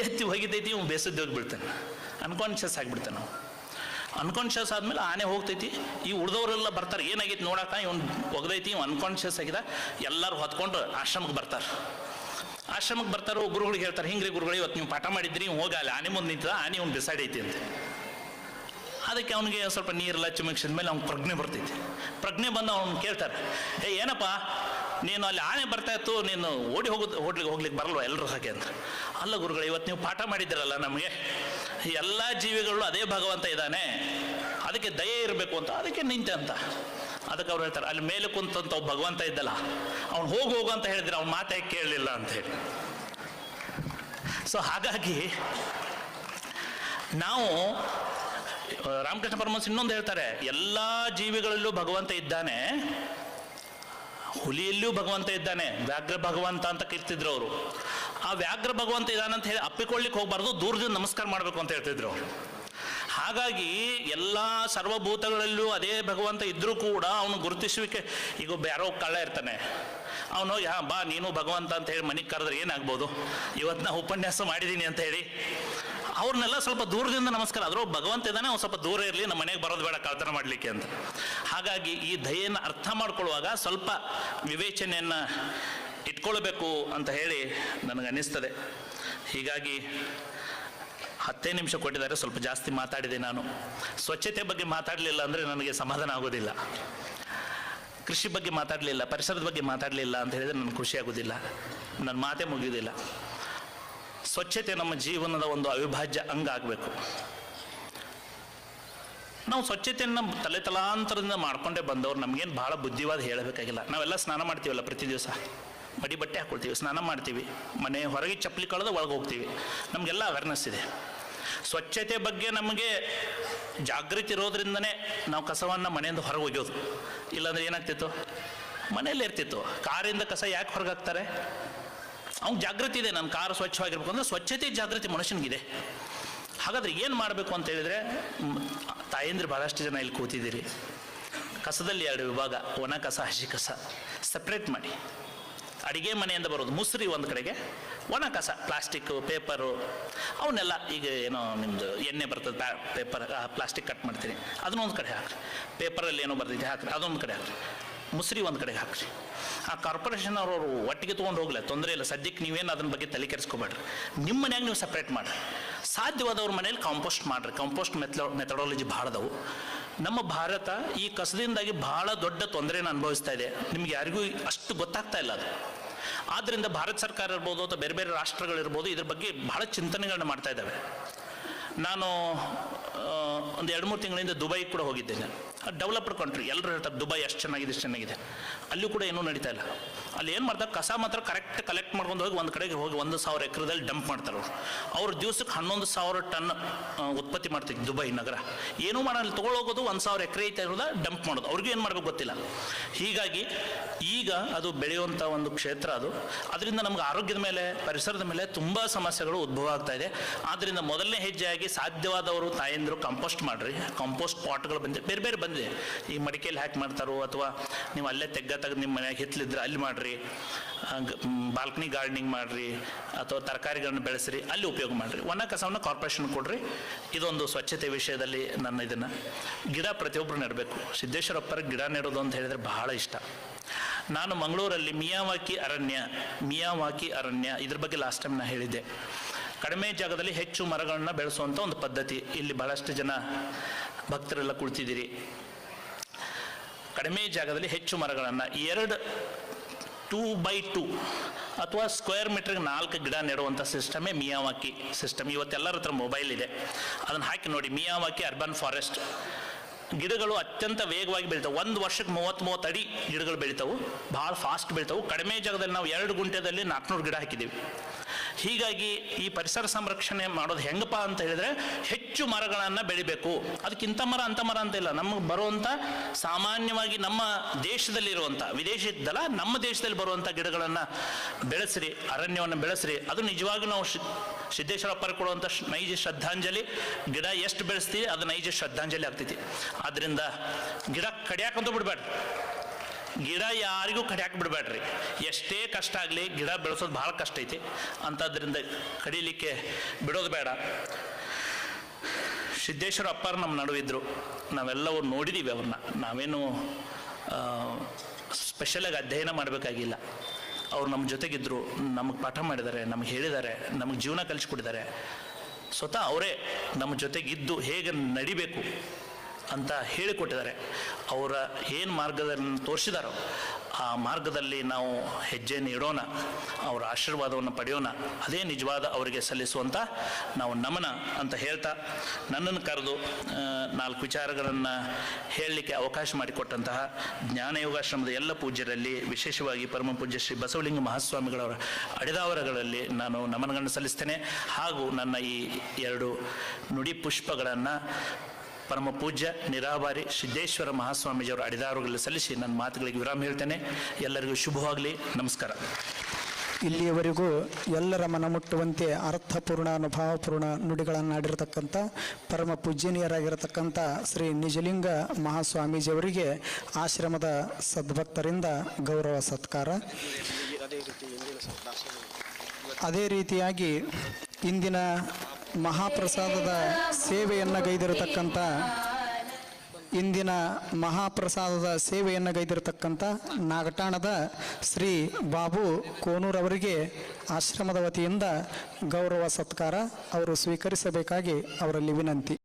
ಎತ್ತಿ ಒಗಿತೈತಿ, ಇವನು ಬೇಸದ್ದು ಹೋಗಿ ಬೀಳ್ತಾನೆ, ಅನ್ಕಾನ್ಷಿಯಸ್ ಆಗಿಬಿಡ್ತಾನೆ. ನಾವು ಅನ್ಕಾನ್ಷಿಯಸ್ ಆದಮೇಲೆ ಆನೆ ಹೋಗ್ತೈತಿ. ಈ ಉಳಿದವರೆಲ್ಲ ಬರ್ತಾರೆ, ಏನಾಗೈತಿ ನೋಡಾಕ, ಇವನು ಒಗದೈತಿ, ಇವ್ ಅನ್ಕಾನ್ಷಿಯಸ್ ಆಗಿದೆ. ಎಲ್ಲರೂ ಹೊತ್ಕೊಂಡು ಆಶ್ರಮಕ್ಕೆ ಬರ್ತಾರೆ. ಆಶ್ರಮಕ್ಕೆ ಬರ್ತಾರೋ ಗುರುಗಳಿಗೆ ಹೇಳ್ತಾರೆ, ಹಿಂಗ್ರಿ ಗುರುಗಳು, ಇವತ್ತು ನೀವು ಪಾಠ ಮಾಡಿದ್ರಿ, ಇವ್ ಹೋಗಿ ಅಲ್ಲಿ ಆನೆ ಮುಂದೆ ನಿಂತಿದ, ಆನೆ ಅವ್ನು ಬಿಸಾಡೈತಿ ಅಂತ. ಅದಕ್ಕೆ ಅವನಿಗೆ ಸ್ವಲ್ಪ ನೀರೆಲ್ಲ ಚಿಮುಕಿಸಿದ ಮೇಲೆ ಅವ್ನಿಗೆ ಪ್ರಜ್ಞೆ ಬರ್ತೈತಿ. ಪ್ರಜ್ಞೆ ಬಂದು ಅವ್ನು ಕೇಳ್ತಾರೆ, ಏನಪ್ಪ ನೀನು ಅಲ್ಲಿ ಆನೆ ಬರ್ತಾ ಇತ್ತು, ನೀನು ಹೋಗ್ಲಿಕ್ಕೆ ಬರಲ್ವ ಎಲ್ಲರೂ ಹಾಗೆ ಅಂತ. ಅಲ್ಲ ಗುರುಗಳು, ಇವತ್ತು ನೀವು ಪಾಠ ಮಾಡಿದ್ದೀರಲ್ಲ ನಮಗೆ, ಎಲ್ಲ ಜೀವಿಗಳು ಅದೇ ಭಗವಂತ ಇದ್ದಾನೆ, ಅದಕ್ಕೆ ದಯೆ ಇರಬೇಕು ಅಂತ, ಅದಕ್ಕೆ ನಿಂತೆ ಅಂತ. ಅದಕ್ಕೆ ಅವ್ರು ಹೇಳ್ತಾರೆ, ಅಲ್ಲಿ ಮೇಲೆ ಕುಂತಂತ ಒಬ್ಬ ಭಗವಂತ ಇದ್ದಲ್ಲ, ಅವ್ನು ಹೋಗು ಅಂತ ಹೇಳಿದ್ರೆ ಅವ್ನು ಮಾತೇ ಕೇಳಲಿಲ್ಲ ಅಂತ ಹೇಳಿ. ಸೊ ಹಾಗಾಗಿ ನಾವು ರಾಮಕೃಷ್ಣ ಪರಮಹಂಸ ಇನ್ನೊಂದು ಹೇಳ್ತಾರೆ, ಎಲ್ಲ ಜೀವಿಗಳಲ್ಲೂ ಭಗವಂತ ಇದ್ದಾನೆ, ಹುಲಿಯಲ್ಲೂ ಭಗವಂತ ಇದ್ದಾನೆ, ವ್ಯಾಘ್ರ ಭಗವಂತ ಅಂತ ಕೀರ್ತಿದ್ರು ಅವರು. ಆ ವ್ಯಾಘ್ರ ಭಗವಂತ ಇದ್ದಾನೆ ಅಂತ ಹೇಳಿ ಅಪ್ಪಿಕೊಳ್ಳಿಕ್ಕೆ ಹೋಗ್ಬಾರ್ದು, ದೂರದಿಂದ ನಮಸ್ಕಾರ ಮಾಡಬೇಕು ಅಂತ ಹೇಳ್ತಿದ್ರು ಅವರು. ಹಾಗಾಗಿ ಎಲ್ಲ ಸರ್ವಭೂತಗಳಲ್ಲೂ ಅದೇ ಭಗವಂತ ಇದ್ರೂ ಕೂಡ ಅವನು ಗುರುತಿಸುವಿಕೆ, ಈಗ ಒಬ್ಬ ಯಾರೋ ಕಳ್ಳ ಇರ್ತಾನೆ, ಅವನು ಬಾ ನೀನು ಭಗವಂತ ಅಂತ ಹೇಳಿ ಮನೆಗೆ ಕರೆದ್ರೆ ಏನಾಗ್ಬೋದು, ಇವತ್ತು ನಾ ಉಪನ್ಯಾಸ ಮಾಡಿದ್ದೀನಿ ಅಂತ ಹೇಳಿ ಅವ್ರನ್ನೆಲ್ಲ ಸ್ವಲ್ಪ ದೂರದಿಂದ ನಮಸ್ಕಾರ, ಆದರೂ ಭಗವಂತ ಇದ್ದಾನೆ, ಅವ್ನು ಸ್ವಲ್ಪ ದೂರ ಇರಲಿ, ನಮ್ಮ ಮನೆಗೆ ಬರೋದು ಬೇಡ ಕಳ್ತನ ಮಾಡಲಿಕ್ಕೆ ಅಂತ. ಹಾಗಾಗಿ ಈ ದಯೆಯನ್ನು ಅರ್ಥ ಮಾಡ್ಕೊಳ್ಳುವಾಗ ಸ್ವಲ್ಪ ವಿವೇಚನೆಯನ್ನು ಇಟ್ಕೊಳ್ಬೇಕು ಅಂತ ಹೇಳಿ ನನಗನ್ನಿಸ್ತದೆ. ಹೀಗಾಗಿ 10 ನಿಮಿಷ ಕೊಟ್ಟಿದ್ದಾರೆ, ಸ್ವಲ್ಪ ಜಾಸ್ತಿ ಮಾತಾಡಿದೆ ನಾನು. ಸ್ವಚ್ಛತೆ ಬಗ್ಗೆ ಮಾತಾಡಲಿಲ್ಲ ಅಂದರೆ ನನಗೆ ಸಮಾಧಾನ ಆಗೋದಿಲ್ಲ. ಕೃಷಿ ಬಗ್ಗೆ ಮಾತಾಡಲಿಲ್ಲ, ಪರಿಸರದ ಬಗ್ಗೆ ಮಾತಾಡಲಿಲ್ಲ ಅಂತ ಹೇಳಿದರೆ ನನಗೆ ಖುಷಿ ಆಗೋದಿಲ್ಲ, ನನ್ನ ಮಾತೇ ಮುಗಿಯೋದಿಲ್ಲ. ಸ್ವಚ್ಛತೆ ನಮ್ಮ ಜೀವನದ ಒಂದು ಅವಿಭಾಜ್ಯ ಅಂಗ ಆಗಬೇಕು. ನಾವು ಸ್ವಚ್ಛತೆಯನ್ನು ತಲೆತಲಾಂತರದಿಂದ ಮಾಡ್ಕೊಂಡೇ ಬಂದವ್ರು, ನಮಗೇನು ಭಾಳ ಬುದ್ಧಿವಾದ ಹೇಳಬೇಕಾಗಿಲ್ಲ. ನಾವೆಲ್ಲ ಸ್ನಾನ ಮಾಡ್ತೀವಲ್ಲ ಪ್ರತಿ ದಿವಸ, ಮಡಿ ಬಟ್ಟೆ ಹಾಕ್ಕೊಳ್ತೀವಿ, ಸ್ನಾನ ಮಾಡ್ತೀವಿ, ಮನೆ ಹೊರಗೆ ಚಪ್ಪಲಿ ಕಳೆದು ಒಳಗೆ ಹೋಗ್ತೀವಿ, ನಮಗೆಲ್ಲ ಅವೇರ್ನೆಸ್ ಇದೆ. ಸ್ವಚ್ಛತೆ ಬಗ್ಗೆ ನಮಗೆ ಜಾಗೃತಿ ಇರೋದ್ರಿಂದನೇ ನಾವು ಕಸವನ್ನು ಮನೆಯಿಂದ ಹೊರಗೆ ಒಗೆಯೋದು. ಇಲ್ಲಾಂದ್ರೆ ಏನಾಗ್ತಿತ್ತು, ಮನೆಯಲ್ಲೇ ಇರ್ತಿತ್ತು. ಕಾರಿಂದ ಕಸ ಯಾಕೆ ಹೊರಗೆ ಹಾಕ್ತಾರೆ? ಅವ್ನು ಜಾಗೃತಿ ಇದೆ, ನನ್ನ ಕಾರು ಸ್ವಚ್ಛವಾಗಿರ್ಬೇಕು ಅಂದರೆ ಸ್ವಚ್ಛತೆ ಜಾಗೃತಿ ಮನುಷ್ಯನಿಗಿದೆ. ಹಾಗಾದ್ರೆ ಏನು ಮಾಡಬೇಕು ಅಂತ ಹೇಳಿದರೆ, ತಾಯಂದ್ರೆ ಭಾಳಷ್ಟು ಜನ ಇಲ್ಲಿ ಕೂತಿದ್ದೀರಿ, ಕಸದಲ್ಲಿ 2 ವಿಭಾಗ, ಒಣ ಕಸ ಹಸಿ ಕಸ ಸಪ್ರೇಟ್ ಮಾಡಿ. ಅಡಿಗೆ ಮನೆಯಿಂದ ಬರೋದು ಮುಸ್ರಿ ಒಂದು ಕಡೆಗೆ, ಒಣ ಕಸ ಪ್ಲಾಸ್ಟಿಕ್ಕು ಪೇಪರು ಅವನ್ನೆಲ್ಲ, ಈಗ ಏನೋ ನಿಮ್ಮದು ಎಣ್ಣೆ ಬರ್ತದೆ ಪೇಪರ್ ಪ್ಲಾಸ್ಟಿಕ್ ಕಟ್ ಮಾಡ್ತೀನಿ ಅದನ್ನೊಂದು ಕಡೆ ಹಾಕ್ರಿ, ಪೇಪರಲ್ಲಿ ಏನೋ ಬರ್ತೈತೆ ಹಾಕ್ರಿ ಅದೊಂದು ಕಡೆ ಹಾಕ್ರಿ, ಮುಸ್ರಿ ಒಂದು ಕಡೆಗೆ ಹಾಕ್ರಿ. ಆ ಕಾರ್ಪೊರೇಷನ್ ಅವರು ಒಟ್ಟಿಗೆ ತೊಗೊಂಡು ಹೋಗ್ಲಿ, ತೊಂದರೆ ಇಲ್ಲ. ಸದ್ಯಕ್ಕೆ ನೀವೇನು ಅದನ್ನ ಬಗ್ಗೆ ತಲೆ ಕೆಡಿಸ್ಕೋಬೇಡ್ರಿ, ನಿಮ್ಮ ಮನ್ಯಾಗ ನೀವು ಸಪ್ರೇಟ್ ಮಾಡಿರಿ. ಸಾಧ್ಯವಾದವ್ರ ಮನೇಲಿ ಕಾಂಪೋಸ್ಟ್ ಮಾಡಿರಿ. ಕಾಂಪೋಸ್ಟ್ ಮೆಥಡಾಲಜಿ ಭಾಳದವು. ನಮ್ಮ ಭಾರತ ಈ ಕಸದಿಂದಾಗಿ ಭಾಳ ದೊಡ್ಡ ತೊಂದರೆಯನ್ನು ಅನುಭವಿಸ್ತಾ ಇದೆ. ನಿಮ್ಗೆ ಯಾರಿಗೂ ಅಷ್ಟು ಗೊತ್ತಾಗ್ತಾ ಇಲ್ಲ ಅದು. ಆದ್ದರಿಂದ ಭಾರತ ಸರ್ಕಾರ ಇರ್ಬೋದು ಅಥವಾ ಬೇರೆ ಬೇರೆ ರಾಷ್ಟ್ರಗಳಿರ್ಬೋದು ಇದ್ರ ಬಗ್ಗೆ ಭಾಳ ಚಿಂತನೆಗಳನ್ನ ಮಾಡ್ತಾ ಇದ್ದಾವೆ. ನಾನು ಒಂದು 2-3 ತಿಂಗಳಿಂದ ದುಬೈ ಕೂಡ ಹೋಗಿದ್ದೇನೆ. ಡೆವಲಪ್ಡ್ ಕಂಟ್ರಿ, ಎಲ್ಲರೂ ಹೇಳ್ತಾರೆ ದುಬೈ ಅಷ್ಟು ಚೆನ್ನಾಗಿದೆ, ಅಲ್ಲಿ ಕೂಡ ಏನೂ ನಡೀತಾ ಇಲ್ಲ. ಅಲ್ಲಿ ಏನು ಮಾಡ್ತಾರೆ, ಕಸ ಮಾತ್ರ ಕರೆಕ್ಟ್ ಕಲೆಕ್ಟ್ ಮಾಡ್ಕೊಂಡು ಹೋಗಿ ಒಂದು ಕಡೆಗೆ ಹೋಗಿ 1,000 ಎಕರೆದಲ್ಲಿ ಡಂಪ್ ಮಾಡ್ತಾರೆ ಅವ್ರು ದಿವಸಕ್ಕೆ 11,000 ಟನ್ ಉತ್ಪತ್ತಿ ಮಾಡ್ತಿದ್ರು ದುಬೈ ನಗರ. ಏನೂ ಮಾಡಲ್ಲ, ತೊಗೊಳೋಗೋದು 1,000 ಎಕರೆ ಐತೆ ಇರೋದ ಡಂಪ್ ಮಾಡೋದು, ಅವ್ರಿಗೂ ಏನು ಮಾಡಬೇಕು ಗೊತ್ತಿಲ್ಲ. ಹೀಗಾಗಿ ಈಗ ಅದು ಬೆಳೆಯುವಂಥ ಒಂದು ಕ್ಷೇತ್ರ ಅದು. ಅದರಿಂದ ನಮ್ಗೆ ಆರೋಗ್ಯದ ಮೇಲೆ, ಪರಿಸರದ ಮೇಲೆ ತುಂಬ ಸಮಸ್ಯೆಗಳು ಉದ್ಭವ ಆಗ್ತಾ ಇದೆ. ಆದ್ದರಿಂದ ಮೊದಲನೇ ಹೆಜ್ಜೆಯಾಗಿ ಸಾಧ್ಯವಾದವರು ತಾಯಂದಿರು ಕಂಪೋಸ್ಟ್ ಮಾಡಿರಿ. ಕಂಪೋಸ್ಟ್ ಪಾಟ್ಗಳು ಬಂದಿದೆ, ಬೇರೆ ಬೇರೆ ಬಂದಿದೆ. ಈ ಮಡಿಕೆಯಲ್ಲಿ ಹ್ಯಾಕ್ ಮಾಡ್ತಾರೋ, ಅಥವಾ ನೀವು ಅಲ್ಲೇ ತೆಗೆದು ನಿಮ್ಮ ಮನೆಯಾಗ ಹಿತ್ತಲಿದ್ರೆ ಅಲ್ಲಿ ಮಾಡಿರಿ, ಬಾಲ್ಕನಿ ಗಾರ್ಡನಿಂಗ್ ಮಾಡಿರಿ, ಅಥವಾ ತರಕಾರಿಗಳನ್ನು ಬೆಳೆಸಿರಿ, ಅಲ್ಲಿ ಉಪಯೋಗ ಮಾಡಿರಿ. ಒಣ ಕಸವನ್ನು ಕಾರ್ಪೊರೇಷನ್ ಕೊಡ್ರಿ. ಇದೊಂದು ಸ್ವಚ್ಛತೆ ವಿಷಯದಲ್ಲಿ ನನ್ನ ಇದನ್ನು ಗಿಡ ಪ್ರತಿಯೊಬ್ಬರು ನೆಡಬೇಕು. ಸಿದ್ದೇಶ್ವರಪ್ಪರ ಗಿಡ ನೆಡೋದು ಅಂತ ಹೇಳಿದರೆ ಬಹಳ ಇಷ್ಟ. ನಾನು ಮಂಗಳೂರಲ್ಲಿ ಮಿಯಾವಾಕಿ ಅರಣ್ಯ ಇದ್ರ ಬಗ್ಗೆ ಲಾಸ್ಟ್ ಟೈಮ್ ನಾನು ಹೇಳಿದ್ದೆ. ಕಡಿಮೆ ಜಾಗದಲ್ಲಿ ಹೆಚ್ಚು ಮರಗಳನ್ನ ಬೆಳೆಸುವಂಥ ಒಂದು ಪದ್ಧತಿ. ಇಲ್ಲಿ ಬಹಳಷ್ಟು ಜನ ಭಕ್ತರೆಲ್ಲ ಕುಳಿತಿದ್ದೀರಿ. ಕಡಿಮೆ ಜಾಗದಲ್ಲಿ ಹೆಚ್ಚು ಮರಗಳನ್ನು 2x2 ಅಥವಾ ಸ್ಕ್ವೇರ್ ಮೀಟರ್ಗೆ 4 ಗಿಡ ನೆಡುವಂಥ ಸಿಸ್ಟಮೇ ಮಿಯಾವಾಕಿ ಸಿಸ್ಟಮ್. ಇವತ್ತೆಲ್ಲರ ಹತ್ರ ಮೊಬೈಲ್ ಇದೆ, ಅದನ್ನು ಹಾಕಿ ನೋಡಿ. ಮಿಯಾವಾಕಿ ಅರ್ಬನ್ ಫಾರೆಸ್ಟ್ ಗಿಡಗಳು ಅತ್ಯಂತ ವೇಗವಾಗಿ ಬೆಳಿತಾವೆ. ಒಂದು ವರ್ಷಕ್ಕೆ 30 ಅಡಿ ಗಿಡಗಳು ಬೆಳಿತಾವೆ, ಭಾಳ ಫಾಸ್ಟ್ ಬೆಳಿತಾವೆ. ಕಡಿಮೆ ಜಾಗದಲ್ಲಿ ನಾವು 2 ಗುಂಟೆದಲ್ಲಿ 400 ಗಿಡ ಹಾಕಿದ್ದೀವಿ. ಹೀಗಾಗಿ ಈ ಪರಿಸರ ಸಂರಕ್ಷಣೆ ಮಾಡೋದು ಹೆಂಗಪ್ಪ ಅಂತ ಹೇಳಿದ್ರೆ, ಹೆಚ್ಚು ಮರಗಳನ್ನು ಬೆಳಿಬೇಕು. ಅದಕ್ಕಿಂತ ಮರ ಅಂಥ ಮರ ಅಂತ ಇಲ್ಲ, ನಮಗೆ ಬರುವಂಥ ಸಾಮಾನ್ಯವಾಗಿ ನಮ್ಮ ದೇಶದಲ್ಲಿರುವಂಥ, ವಿದೇಶ ಇದ್ದಲ್ಲ ನಮ್ಮ ದೇಶದಲ್ಲಿ ಬರುವಂಥ ಗಿಡಗಳನ್ನು ಬೆಳೆಸ್ರಿ, ಅರಣ್ಯವನ್ನು ಬೆಳೆಸ್ರಿ. ಅದು ನಿಜವಾಗಿ ನಾವು ಸಿದ್ದೇಶ್ವರಪ್ಪರ ಕೊಡುವಂಥ ನೈಜ ಶ್ರದ್ಧಾಂಜಲಿ. ಗಿಡ ಎಷ್ಟು ಬೆಳೆಸ್ತೀವಿ ಅದು ನೈಜ ಶ್ರದ್ಧಾಂಜಲಿ ಆಗ್ತೈತಿ. ಆದ್ದರಿಂದ ಗಿಡ ಕಡಿಯಾಕಂತೂ ಬಿಡಬೇಡ್ರಿ, ಗಿಡ ಯಾರಿಗೂ ಕಡಿಯಾಕೆ ಬಿಡಬೇಡ್ರಿ. ಎಷ್ಟೇ ಕಷ್ಟ ಆಗಲಿ, ಗಿಡ ಬೆಳೆಸೋದು ಭಾಳ ಕಷ್ಟ ಐತಿ. ಅಂಥದ್ರಿಂದ ಕಡಿಲಿಕ್ಕೆ ಬಿಡೋದು ಬೇಡ. ಸಿದ್ದೇಶ್ವರ ಅಪ್ಪರು ನಮ್ಮ ನಡುವಿದ್ರು, ನಾವೆಲ್ಲವೂ ನೋಡಿದ್ದೀವಿ ಅವ್ರನ್ನ. ನಾವೇನು ಸ್ಪೆಷಲಾಗಿ ಅಧ್ಯಯನ ಮಾಡಬೇಕಾಗಿಲ್ಲ. ಅವ್ರು ನಮ್ಮ ಜೊತೆಗಿದ್ದರು, ನಮಗೆ ಪಾಠ ಮಾಡಿದ್ದಾರೆ, ನಮಗೆ ಹೇಳಿದ್ದಾರೆ, ನಮಗೆ ಜೀವನ ಕಲಿಸ್ಕೊಟ್ಟಿದ್ದಾರೆ. ಸ್ವತಃ ಅವರೇ ನಮ್ಮ ಜೊತೆಗಿದ್ದು ಹೇಗೆ ನಡಿಬೇಕು ಅಂತ ಹೇಳಿಕೊಟ್ಟಿದ್ದಾರೆ. ಅವರ ಏನು ಮಾರ್ಗದಲ್ಲಿ ತೋರಿಸಿದಾರೋ ಆ ಮಾರ್ಗದಲ್ಲಿ ನಾವು ಹೆಜ್ಜೆಯನ್ನು ಇಡೋಣ, ಅವರ ಆಶೀರ್ವಾದವನ್ನು ಪಡೆಯೋಣ. ಅದೇ ನಿಜವಾದ ಅವರಿಗೆ ಸಲ್ಲಿಸುವಂಥ ನಾವು ನಮನ ಅಂತ ಹೇಳ್ತಾ, ನನ್ನನ್ನು ಕರೆದು 4 ವಿಚಾರಗಳನ್ನು ಹೇಳಲಿಕ್ಕೆ ಅವಕಾಶ ಮಾಡಿಕೊಟ್ಟಂತಹ ಜ್ಞಾನಯೋಗಾಶ್ರಮದ ಎಲ್ಲ ಪೂಜ್ಯರಲ್ಲಿ, ವಿಶೇಷವಾಗಿ ಪರಮ ಪೂಜ್ಯ ಶ್ರೀ ಬಸವಲಿಂಗ ಮಹಾಸ್ವಾಮಿಗಳವರ ಅಡಿದಾವರಗಳಲ್ಲಿ ನಾನು ನಮನಗಳನ್ನು ಸಲ್ಲಿಸ್ತೇನೆ. ಹಾಗೂ ನನ್ನ ಈ 2 ನುಡಿ ಪುಷ್ಪಗಳನ್ನು ಪರಮ ಪೂಜ್ಯ ನಿರಾಭಾರಿ ಸಿದ್ದೇಶ್ವರ ಮಹಾಸ್ವಾಮೀಜಿಯವರ ಅಡಿದಾರುಗಳಲ್ಲಿ ಸಲ್ಲಿಸಿ ನನ್ನ ಮಾತುಗಳಿಗೆ ವಿರಾಮ ಹೇಳ್ತೇನೆ. ಎಲ್ಲರಿಗೂ ಶುಭವಾಗಲಿ. ನಮಸ್ಕಾರ. ಇಲ್ಲಿಯವರೆಗೂ ಎಲ್ಲರ ಮನ ಮುಟ್ಟುವಂತೆ ಅರ್ಥಪೂರ್ಣ, ಅನುಭವಪೂರ್ಣ ನುಡಿಗಳನ್ನು ಆಡಿರತಕ್ಕಂಥ ಪರಮ ಪೂಜ್ಯನೀಯರಾಗಿರತಕ್ಕಂಥ ಶ್ರೀ ನಿಜಲಿಂಗ ಮಹಾಸ್ವಾಮೀಜಿಯವರಿಗೆ ಆಶ್ರಮದ ಸದ್ಭಕ್ತರಿಂದ ಗೌರವ ಸತ್ಕಾರ. ಅದೇ ರೀತಿಯಾಗಿ ಇಂದಿನ ಮಹಾಪ್ರಸಾದದ ಸೇವೆಯನ್ನು ಗೈದಿರತಕ್ಕಂಥ ನಾಗಠಾಣದ ಶ್ರೀ ಬಾಬು ಕೋನೂರವರಿಗೆ ಆಶ್ರಮದ ವತಿಯಿಂದ ಗೌರವ ಸತ್ಕಾರ ಅವರು ಸ್ವೀಕರಿಸಬೇಕಾಗಿ ಅವರಲ್ಲಿ ವಿನಂತಿ.